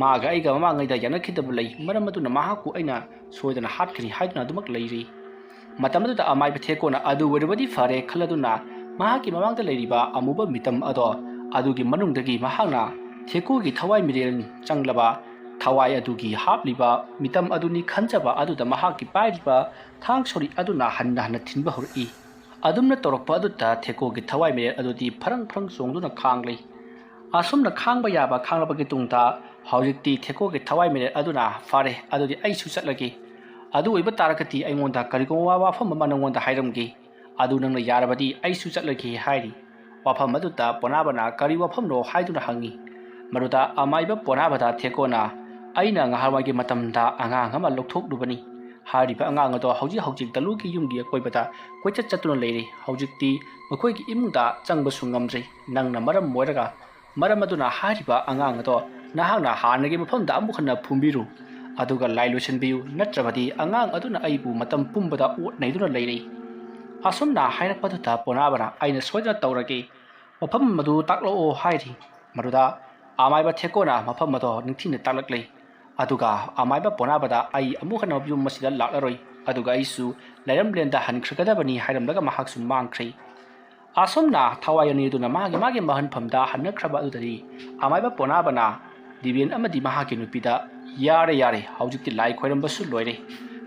ꯃꯥꯒ ꯑꯩꯒ ꯃꯃꯥꯡꯉꯩꯗ ꯌꯥꯅꯈꯤꯗꯕ ꯂꯩ ꯃꯔꯝ ꯑꯗꯨꯅ ꯃꯍꯥꯛꯄꯨ ꯑꯩꯅ ꯁꯣꯏꯗꯅ ꯍꯥꯠꯀꯅꯤ ꯍꯥꯏꯗꯨꯅ ꯑꯗꯨꯃꯛ ꯂꯩꯔꯤ ꯃꯇꯝ ꯑꯗꯨꯗ ꯑꯃꯥꯏꯕ ꯊꯦꯀꯣꯅ ꯑꯗꯨ ꯑꯣꯏꯔꯕꯗꯤ ꯐꯔꯦ ꯈꯜꯂꯗꯨꯅ ꯃꯍꯥꯛꯀꯤ ꯃꯃꯥꯡꯗ ꯂꯩꯔꯤꯕ ꯑꯃꯨꯕ ꯃꯤꯇꯝ ꯑꯗꯣ ꯑꯗꯨꯒꯤ ꯃꯅꯨꯡꯗꯒꯤ ꯃꯍꯥꯛꯅ ꯊꯦꯀꯣꯒꯤ ꯊꯋꯥꯏ ꯃꯤꯔꯦꯜ ꯆꯪꯂꯕ ꯊꯋꯥꯏ ꯑꯗꯨꯒꯤ ꯍꯥꯞꯂꯤꯕ ꯃꯤꯇꯝ ꯑꯗꯨꯅꯤ ꯈꯟꯖꯕ ꯑꯗꯨꯗ ꯃꯍꯥꯛꯀꯤ ꯄꯥꯏꯔꯤꯕ ꯊꯥꯡ ꯁꯣꯔꯤ ꯑꯗꯨꯅ ꯍꯟꯅ ꯍꯟꯅ ꯊꯤꯟꯕ ꯍꯧꯔꯛꯏ ꯑꯗꯨꯝꯅ ꯇꯧꯔꯛꯄ ꯑꯗꯨꯗ ꯊꯦꯀꯣꯒꯤ ꯊꯋꯥꯏ ꯃꯤꯔꯦꯜ ꯑꯗꯨꯗꯤ ꯐꯔꯪ ꯐꯔꯪ ꯆꯣꯡꯗꯨꯅ ꯈꯥꯡꯂꯩ ꯑꯁꯨꯝꯅ ꯈꯥꯡꯕ ꯌꯥꯕ ꯈꯥꯡꯂꯕꯒꯤ ꯇꯨꯡꯗ ꯍꯧꯖꯤꯛꯇꯤ ꯊꯦꯀꯣꯒꯤ ꯊꯋꯥꯏ ꯃꯤꯔꯦꯜ ꯑꯗꯨꯅ ꯐꯔꯦ ꯑꯗꯨꯗꯤ ꯑꯩꯁꯨ ꯆꯠꯂꯒꯦ ꯑꯗꯨ ꯑꯣꯏꯕ ꯇꯥꯔꯒꯗꯤ ꯑꯩꯉꯣꯟꯗ ꯀꯔꯤꯒꯨꯝꯕ ꯋꯥꯐꯝ ꯑꯃ ꯅꯉꯣꯟꯗ ꯍꯥꯏꯔꯝꯒꯦ ꯑꯗꯨ ꯅꯪꯅ ꯌꯥꯔꯕꯗꯤ ꯑꯩꯁꯨ ꯆꯠꯂꯒꯦ ꯍꯥꯏꯔꯤ ꯋꯥꯐꯝ ꯑꯗꯨꯗ ꯄꯣꯅꯥꯕꯅ ꯀꯔꯤ ꯋꯥꯐꯝꯅꯣ ꯍꯥꯏꯗꯨꯅ ꯍꯪꯉꯤ ꯃꯗꯨꯗ ꯑꯃꯥꯏꯕ ꯄꯣꯅꯥꯕꯗ ꯊꯦꯀꯣꯅ ꯑꯩꯅ ꯉꯍꯥꯟꯋꯥꯏꯒꯤ ꯃꯇꯝꯗ ꯑꯉꯥꯡ ꯑꯃ ꯂꯧꯊꯣꯛꯂꯨꯕꯅꯤ ꯍꯥꯏꯔꯤꯕ ꯑꯉꯥꯡ ꯑꯗꯣ ꯍꯧꯖꯤꯛ ꯗꯂꯨꯒꯤ ꯌꯨꯝꯒꯤ ꯑꯀꯣꯏꯕꯗ ꯀꯣꯏꯆꯠ ꯆꯠꯇꯨꯅ ꯂꯩꯔꯤ ꯍꯧꯖꯤꯛꯇꯤ ꯃꯈꯣꯏꯒꯤ ꯏꯃꯨꯡꯗ ꯆꯪꯕꯁꯨ ꯉꯝꯗ꯭ꯔꯤ ꯅꯪꯅ ꯃꯔꯝ ꯑꯣꯏꯔꯒ ꯃꯔꯝ ꯑꯗꯨꯅ ꯍꯥꯏꯔꯤꯕ ꯑꯉꯥꯡ ꯑꯗꯣ ꯅꯍꯥꯛꯅ ꯍꯥꯟꯅꯒꯤ ꯃꯐꯝꯗ ꯑꯃꯨꯛ ꯍꯟꯅ ꯐꯨꯝꯕꯤꯔꯨ ꯑꯗꯨꯒ ꯂꯥꯏ ꯂꯣꯏꯁꯤꯟꯕꯤꯌꯨ ꯅꯠꯇ꯭ꯔꯕꯗꯤ ꯑꯉꯥꯡ ꯑꯗꯨꯅ ꯑꯩꯕꯨ ꯃꯇꯝ ꯄꯨꯝꯕꯗ ꯑꯣꯠ ꯅꯩꯗꯨꯅ ꯂꯩꯔꯤ ꯑꯁꯨꯝꯅ ꯍꯥꯏꯔꯛꯄꯗꯨꯗ ꯄꯣꯅꯥꯕꯅ ꯑꯩꯅ ꯁꯣꯏꯗꯅ ꯇꯧꯔꯒꯦ ꯃꯐꯝ ꯑꯗꯨ ꯇꯥꯛꯂꯛꯑꯣ ꯍꯥꯏꯔꯤ ꯃꯗꯨꯗ ꯑꯃꯥꯏꯕ ꯊꯦꯀꯣꯅ ꯃꯐꯝ ꯑꯗꯣ ꯅꯤꯡꯊꯤꯅ ꯇꯥꯛꯂꯛꯂꯤ ꯑꯗꯨꯒ ꯑꯃꯥꯏꯕ ꯄꯣꯅꯥꯕꯗ ꯑꯩ ꯑꯃꯨꯛ ꯍꯟꯅ ꯌꯨꯝ ꯑꯁꯤꯗ ꯂꯥꯛꯂꯔꯣꯏ ꯑꯗꯨꯒ ꯑꯩꯁꯨ ꯂꯩꯔꯝꯂꯦꯟꯗ ꯍꯟꯈ꯭ꯔꯒꯗꯕꯅꯤ ꯍꯥꯏꯔꯝꯂꯒ ꯃꯍꯥꯛꯁꯨ ꯃꯥꯡꯈ꯭ꯔꯦ ꯑꯁꯨꯝꯅ ꯊꯋꯥꯏ ꯑꯅꯤ ꯑꯗꯨꯅ ꯃꯥꯒꯤ ꯃꯍꯟꯐꯝꯗ ꯍꯟꯅꯈ꯭ꯔꯕ ꯑꯗꯨꯗꯗꯤ ꯑꯃꯥꯏꯕ ꯄꯣꯅꯥꯕꯅ ꯗꯤꯕꯦꯟ ꯑꯃꯗꯤ ꯃꯍꯥꯛꯀꯤ ꯅꯨꯄꯤꯗ ꯌꯥꯔꯦ ꯍꯧꯖꯤꯛꯇꯤ ꯂꯥꯏ ꯈꯣꯏꯔꯝꯕꯁꯨ ꯂꯣꯏꯔꯦ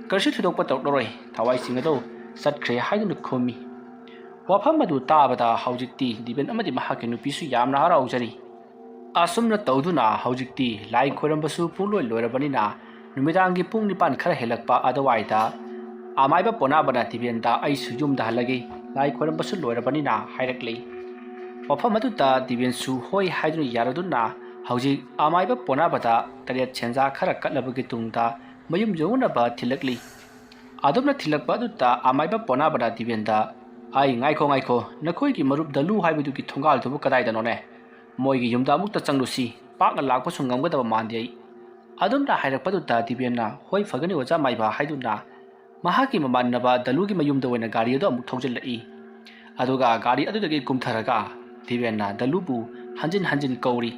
ꯀꯔꯤꯁꯨ ꯊꯣꯏꯗꯣꯛꯄ ꯇꯧꯔꯛꯂꯔꯣꯏ ꯊꯋꯥꯏꯁꯤꯡ ꯑꯗꯣ ꯆꯠꯈ꯭ꯔꯦ ꯍꯥꯏꯗꯨꯅ ꯈꯨꯝꯃꯤ ꯋꯥꯐꯝ ꯑꯗꯨ ꯇꯥꯕꯗ ꯍꯧꯖꯤꯛꯇꯤ ꯗꯤꯕꯦꯟ ꯑꯃꯗꯤ ꯃꯍꯥꯛꯀꯤ ꯅꯨꯄꯤꯁꯨ ꯌꯥꯝꯅ ꯍꯔꯥꯎꯖꯔꯤ ꯑꯁꯨꯝꯅ ꯇꯧꯗꯨꯅ ꯍꯧꯖꯤꯛꯇꯤ ꯂꯥꯏ ꯈꯣꯏꯔꯝꯕꯁꯨ ꯄꯨꯡꯂꯣꯏ ꯂꯣꯏꯔꯕꯅꯤꯅ ꯅꯨꯃꯤꯗꯥꯡꯒꯤ ꯄꯨꯡ 9 ꯈꯔ ꯍꯦꯜꯂꯛꯄ ꯑꯗꯨꯋꯥꯏꯗ ꯑꯃꯥꯏꯕ ꯄꯣꯅꯥꯕꯅ ꯗꯤꯕꯦꯟꯗ ꯑꯩꯁꯨ ꯌꯨꯝꯗ ꯍꯜꯂꯒꯦ ꯂꯥꯏ ꯈꯣꯏꯔꯝꯕꯁꯨ ꯂꯣꯏꯔꯕꯅꯤꯅ ꯍꯥꯏꯔꯛꯂꯤ ꯋꯥꯐꯝ ꯑꯗꯨꯗ ꯗꯤꯕꯦꯟꯁꯨ ꯍꯣꯏ ꯍꯥꯏꯗꯨꯅ ꯌꯥꯔꯗꯨꯅ ꯍꯧꯖꯤꯛ ꯑꯃꯥꯏꯕ ꯄꯣꯅꯥꯕꯗ ꯇꯔꯦꯠ ꯁꯦꯟꯖꯥ ꯈꯔ ꯀꯠꯂꯕꯒꯤ ꯇꯨꯡꯗ ꯃꯌꯨꯝ ꯌꯧꯅꯕ ꯊꯤꯜꯂꯛꯂꯤ ꯑꯗꯨꯝꯅ ꯊꯤꯜꯂꯛꯄ ꯑꯗꯨꯗ ꯑꯃꯥꯏꯕ ꯄꯣꯅꯥꯕꯅ ꯗꯤꯕꯦꯟꯗ ꯑꯩ ꯉꯥꯏꯈꯣ ꯅꯈꯣꯏꯒꯤ ꯃꯔꯨꯞ ꯗꯂꯨ ꯍꯥꯏꯕꯗꯨꯒꯤ ꯊꯣꯡꯒꯥꯜꯗꯨꯕꯨ ꯀꯗꯥꯏꯗꯅꯣꯅꯦ ꯃꯣꯏꯒꯤ ꯌꯨꯝꯗ ꯑꯃꯨꯛꯇ ꯆꯪꯂꯨꯁꯤ ꯄꯥꯛꯅ ꯂꯥꯛꯄꯁꯨ ꯉꯝꯒꯗꯕ ꯃꯥꯟꯗꯦ ꯑꯩ ꯑꯗꯨꯝꯅ ꯍꯥꯏꯔꯛꯄꯗꯨꯗ ꯗꯤꯕꯦꯟꯅ ꯍꯣꯏ ꯐꯒꯅꯤ ꯑꯣꯖꯥ ꯃꯥꯏꯕ ꯍꯥꯏꯗꯨꯅ ꯃꯍꯥꯛꯀꯤ ꯃꯃꯥꯟꯅꯕ ꯗꯂꯨꯒꯤ ꯃꯌꯨꯝꯗ ꯑꯣꯏꯅ ꯒꯥꯔꯤ ꯑꯗꯨ ꯑꯃꯨꯛ ꯊꯧꯖꯤꯜꯂꯛꯏ ꯑꯗꯨꯒ ꯒꯥꯔꯤ ꯑꯗꯨꯗꯒꯤ ꯀꯨꯝꯊꯔꯒ ꯗꯤꯕꯦꯟꯅ ꯗꯂꯨꯕꯨ ꯍꯟꯖꯤꯟ ꯀꯧꯔꯤ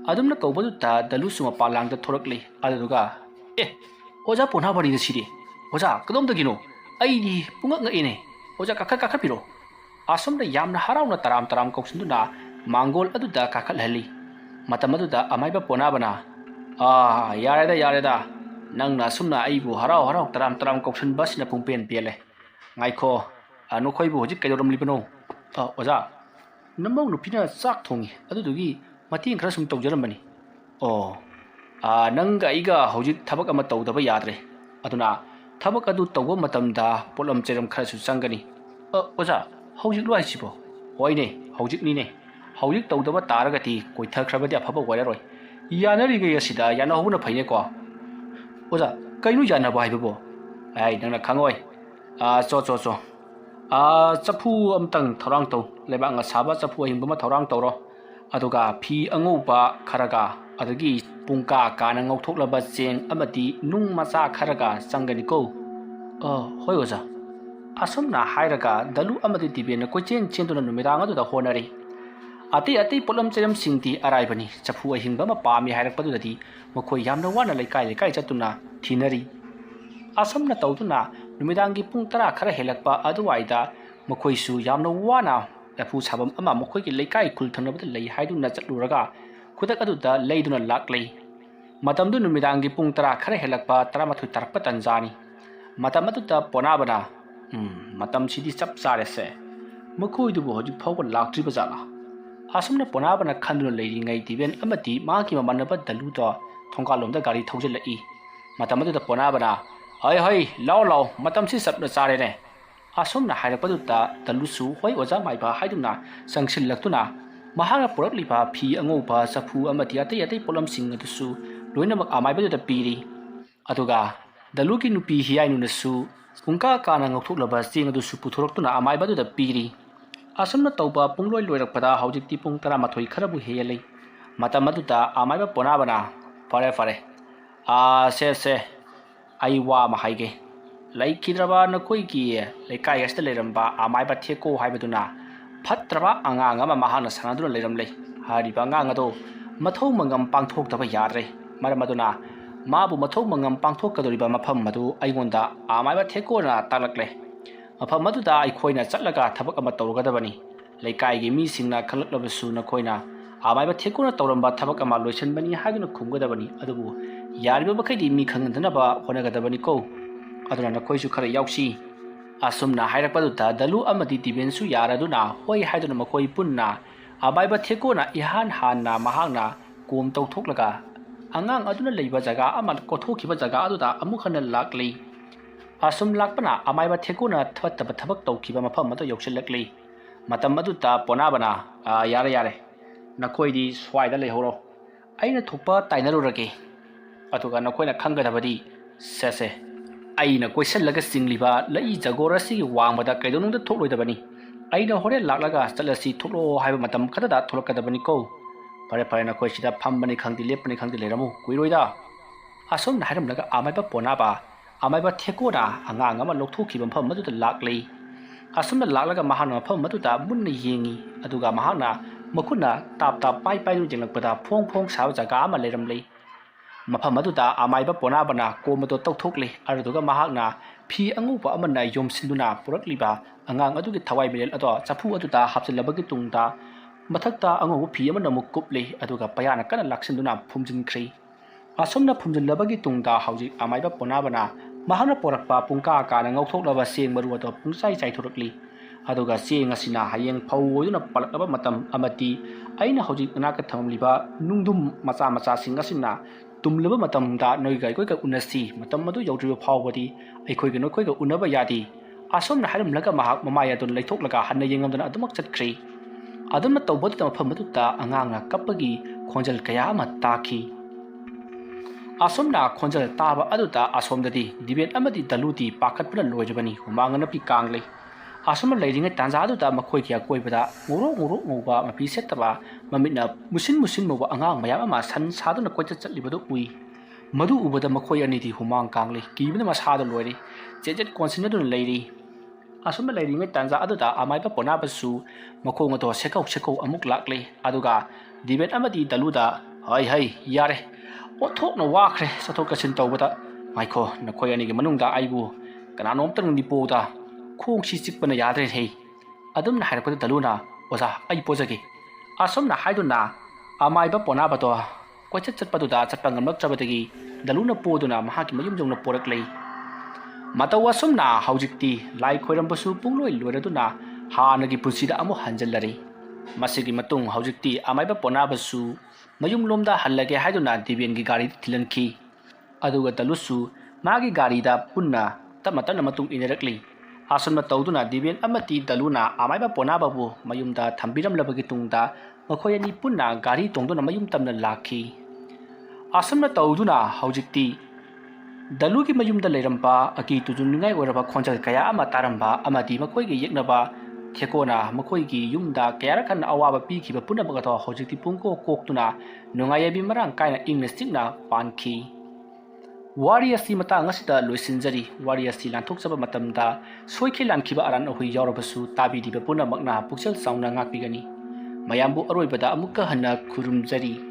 ꯑꯗꯨꯝꯅ ꯀꯧꯕꯗꯨꯗ ꯗꯂꯨꯁꯨ ꯃꯄꯥꯟꯂꯥꯡꯗ ꯊꯣꯔꯛꯂꯤ ꯑꯗꯨꯒ ꯑꯣꯖꯥ ꯄꯣꯅꯥꯕꯅꯤꯅ ꯁꯤꯗꯤ ꯑꯣꯖꯥ ꯀꯗꯣꯝꯗꯒꯤꯅꯣ ꯑꯩꯗꯤ ꯄꯨꯡꯉꯛ ꯉꯛꯏꯅꯦ ꯑꯣꯖꯥ ꯀꯥꯈꯠꯄꯤꯔꯣ ꯑꯁꯨꯝꯅ ꯌꯥꯝꯅ ꯍꯔꯥꯎꯅ ꯇꯔꯥꯝ ꯀꯧꯁꯤꯟꯗꯨꯅ ꯃꯥꯡꯒꯣꯜ ꯑꯗꯨꯗ ꯀꯥꯈꯠꯍꯜꯂꯤ ꯃꯇꯝ ꯑꯗꯨꯗ ꯑꯃꯥꯏꯕ ꯄꯣꯅꯥꯕꯅ ꯌꯥꯔꯦꯗ ꯅꯪꯅ ꯑꯁꯨꯝꯅ ꯑꯩꯕꯨ ꯍꯔꯥꯎ ꯇꯔꯥꯝ ꯀꯧꯁꯤꯟꯕ ꯑꯁꯤꯅ ꯄꯨꯡꯄꯦꯟ ꯄꯦꯜꯂꯦ ꯉꯥꯏꯈꯣ ꯅꯈꯣꯏꯕꯨ ꯍꯧꯖꯤꯛ ꯀꯩꯗꯧꯔꯝꯂꯤꯕꯅꯣ ꯑꯣꯖꯥ ꯅꯃꯧ ꯅꯨꯄꯤꯅ ꯆꯥꯛ ꯊꯣꯡꯉꯤ ꯑꯗꯨꯗꯨꯒꯤ ꯃꯇꯦꯡ ꯈꯔ ꯁꯨꯝ ꯇꯧꯖꯔꯝꯕꯅꯤ ꯅꯪꯒ ꯑꯩꯒ ꯍꯧꯖꯤck ꯊꯕꯛ ꯑꯃ ꯇꯧꯗꯕ ꯌꯥꯗ꯭ꯔꯦ ꯑꯗꯨꯅ ꯊꯕꯛ ꯑꯗꯨ ꯇꯧꯕ ꯃꯇꯝꯗ ꯄꯣꯠꯂꯝ ꯆꯩꯔꯝ ꯈꯔꯁꯨ ꯆꯪꯒꯅꯤ ꯑꯣꯖꯥ ꯍꯧꯖꯤꯛꯂꯣ ꯍꯥꯏꯁꯤꯕꯣ ꯍꯣꯏꯅꯦ ꯍꯧꯖꯤꯛꯅꯤꯅꯦ ꯍꯧꯖꯤꯛ ꯇꯧꯗꯕ ꯇꯥꯔꯒꯗꯤ ꯀꯣꯏꯊꯈ꯭ꯔꯕꯗꯤ ꯑꯐꯕ ꯑꯣꯏꯔꯔꯣꯏ ꯌꯥꯅꯔꯤꯉꯩ ꯑꯁꯤꯗ ꯌꯥꯅꯍꯧꯕꯅ ꯐꯩꯅꯦꯀꯣ ꯑꯣꯖꯥ ꯀꯩꯅꯣ ꯌꯥꯅꯕ ꯍꯥꯏꯕꯕꯣ ꯅꯪꯅ ꯈꯪꯉꯣꯏ ꯆꯣ ꯆꯐꯨ ꯑꯃꯇꯪ ꯊꯧꯔꯥꯡ ꯇꯧ ꯂꯩꯕꯥꯛꯅ ꯁꯥꯕ ꯆꯐꯨ ꯑꯍꯤꯡꯕ ꯑꯃ ꯊꯧꯔꯥꯡ ꯇꯧꯔꯣ ꯑꯗꯨꯒ ꯐꯤ ꯑꯉꯧꯕ ꯈꯔꯒ ꯑꯗꯒꯤ ꯄꯨꯡꯀꯥ ꯀꯥꯅ ꯉꯧꯊꯣꯛꯂꯕ ꯆꯦꯡ ꯑꯃꯗꯤ ꯅꯨꯡ ꯃꯆꯥ ꯈꯔꯒ ꯆꯪꯒꯅꯤꯀꯣ ꯍꯣꯏ ꯑꯣꯖꯥ ꯑꯁꯨꯝꯅ ꯍꯥꯏꯔꯒ ꯗꯂꯨ ꯑꯃꯗꯤ ꯗꯤꯕꯦꯟꯅ ꯀꯣꯏꯆꯦꯟ ꯆꯦꯟꯗꯨꯅ ꯅꯨꯃꯤꯗꯥꯡ ꯑꯗꯨꯗ ꯍꯣꯠꯅꯔꯤ ꯑꯇꯩ ꯄꯣꯠꯂꯝ ꯆꯩꯔꯝꯁꯤꯡꯗꯤ ꯑꯔꯥꯏꯕꯅꯤ ꯆꯐꯨ ꯑꯍꯤꯡꯕ ꯑꯃ ꯄꯥꯝꯃꯤ ꯍꯥꯏꯔꯛꯄꯗꯨꯗꯗꯤ ꯃꯈꯣꯏ ꯌꯥꯝꯅ ꯋꯥꯅ ꯂꯩꯀꯥꯏ ꯆꯠꯇꯨꯅ ꯊꯤꯅꯔꯤ ꯑꯁꯨꯝꯅ ꯇꯧꯗꯨꯅ ꯅꯨꯃꯤꯗꯥꯡꯒꯤ ꯄꯨꯡ 10 ꯈꯔ ꯍꯦꯜꯂꯛꯄ ꯑꯗꯨꯋꯥꯏꯗ ꯃꯈꯣꯏꯁꯨ ꯌꯥꯝꯅ ꯋꯥꯅ ꯂꯐꯨ ꯁꯥꯐꯝ ꯑꯃ ꯃꯈꯣꯏꯒꯤ ꯂꯩꯀꯥꯏ ꯈꯨꯜ ꯊꯪꯅꯕꯗ ꯂꯩ ꯍꯥꯏꯗꯨꯅ ꯆꯠꯂꯨꯔꯒ ꯈꯨꯗꯛ ꯑꯗꯨꯗ ꯂꯩꯗꯨꯅ ꯂꯥꯛꯂꯤ ꯃꯇꯝꯗꯨ ꯅꯨꯃꯤꯗꯥꯡꯒꯤ ꯄꯨꯡ 10 ꯈꯔ ꯍꯦꯜꯂꯛꯄ 11 ꯇꯥꯔꯛꯄ ꯇꯟꯖꯥꯅꯤ ꯃꯇꯝ ꯑꯗꯨꯗ ꯄꯣꯅꯥꯕꯅ ꯃꯇꯝꯁꯤꯗꯤ ꯆꯞ ꯆꯥꯔꯦꯁꯦ ꯃꯈꯣꯏꯗꯨꯕꯨ ꯍꯧꯖꯤꯛ ꯐꯥꯎꯕ ꯂꯥꯛꯇ꯭ꯔꯤꯕ ꯖꯥꯠꯂꯥ asumna ponabana khanduna leiringai diben amati maki mamanaba dalu to thongkalomda gari thaujelai matamadu da ponabana hai law law matam si sapna chare ne asumna hairapadu ta dalusu hoi oja maiba haiduna sangsil laktuna mahanga porakliba phi angoba sapu amati atai atai polam sing adusu loinamak amaibadu da piri aduga daluki nupi hiyainu nasu ungka kana ngokthulaba sing adusu puthoraktuna amaibadu da piri asumna tauba pungloi loirakpada haujikti pung 13 kharabu heyalei matamaduta amaiba ponabana fare se ai wa ma haige laikhidraba nakoi ki laikai asta leramba amaiba theko haibaduna phatraba angang ama mahana sanaduna leramlei hariba angang ado mathau mangam pangthok taba yare maramaduna mabu mathau mangam pangthok kadoriba mafam madu aigonda amaiba theko na talakle mafam maduda aikhoina chatlaga thabak ama tawgadabani laikai gi mi singna khalaklabasu nakhoina amaiba theko na tawramba thabak ama loisanbani hagina khumgadabani adubu yariba bakhai mi khangandanaba honagadabani ko aduna nakhoisu khara yausi asumna hairakpaduta dalu amadi dibensu yaraduna hoi haiduna makhoi punna amaiba theko na ihan hanna mahangna kum tawthoklaga angang aduna leiba jaga ama kothokhiba jaga aduda amukhana lakli asum lakpana amaiba theko na thattaba thabak tawkhiba mafam mata yoksilakli matam aduta ponabana yare nakhoidi swaida leihoro aina thopa tainarurage aduga nakhoina khangadabadi sese aina koisallaga singliba lai jagorasi wangmada kaidonungda thokloidabani aina hore laklaga chalasi thoklo haiba matam khadada tholakadabani ko pare nakoi sida phambani khangdi lepani khangdi leramu kuiroida asom na hairamlaga amaiba ponaba amaiba thekora angang ama lokthokiba pham maduda laklei asumna laklaga mahana pham maduda munna yengi aduga mahana makuna tap pai nu jenglakpada phong saw jaga ama leramlei mafam aduda amaiba ponabana komodo tawthokle aruduga mahakna phi angupa amana yomsinduna purakliba angang adugi thawai bilel ado chapu aduda hapsilabagi tungda mathakta angu phi amana mukuple aduga payana kana laksinduna phumjinkhri asomna phumjinlabagi tungda hauji amaiba ponabana mahana porakpa pungka kana ngauthoknaba seng maru ado pungsai chaithurakli aduga seng asina hayeng phawoduna palakaba matam amati aina hauji anaka thamliba nungdum macha singasina tumlaba matamda noigai koi ka unasi matam madu yaudriba phawbadi aikhoi ga nokhoi ga unaba yadi asomna harimlaga mahak mamaya don leithoklaga hanna yengamdana adumak chatkhri adumna tawbadu mafam maduta angangna kapagi khonjal kaya ama takhi asomna khonjal taba aduta asomdadi dibet amadi daluti pakhatpuna loijabani humangana pi kangle asomna leiringa tanja aduta makhoi kya koibada ngoro ngoba mapi setaba mamina musin moba angang mayam ama san saduna koicha chatlibadu ui madu ubada makhoi anidi humang kangle kibina masada loiri jejet konsinaduna leiri asomna leiringa tanja aduta amaiba ponabasu makhong ato sekau amuk lakle aduga dibet amadi daluda hai yare othokna wakhre sathok kasin tawbada maikho nakhoi ani gi manungda aibu kananom tang nipoda khong si chikpana yadre hei adumna hairapada daluna oza ai pojagi asomna haiduna amaiba ponabato koicha chatpaduda chatpangamlak chabadagi daluna poduna mahaki mayum jongna poraklei mataw asomna haujikti lai khoirambasu pungloi loiraduna hanagi punsida amu hanjallari masigi matung haujikti amaiba ponabasu mayum lomda hallage haiduna dibengi gari thilanki aduga dalusu magi gari da punna tamatana matung inerakli asomna tawduna diben amati daluna amaiba ponababu mayumda thambiramlabagi tungda makhoyani punna gari tongduna mayum tamna lakhi asomna tawduna haujikti dalugi mayumda leiramba aki tujunningai oraba khonjal kaya ama taramba amadi makhoigi yeknaba thekona makhoigi yumda kayara khan awaba pikhiba punna bagato haujikti pungko koktuna nungayabi marang kaina ingnestikna pankhi wari asi matang asida loisinjari wari asi lanthokchaba matamda soikhe lankhiba aran ahui yaurabasu tabi diba puna makna puksel sauna ngakpigani mayambu aroibada amukka hanna khurumjari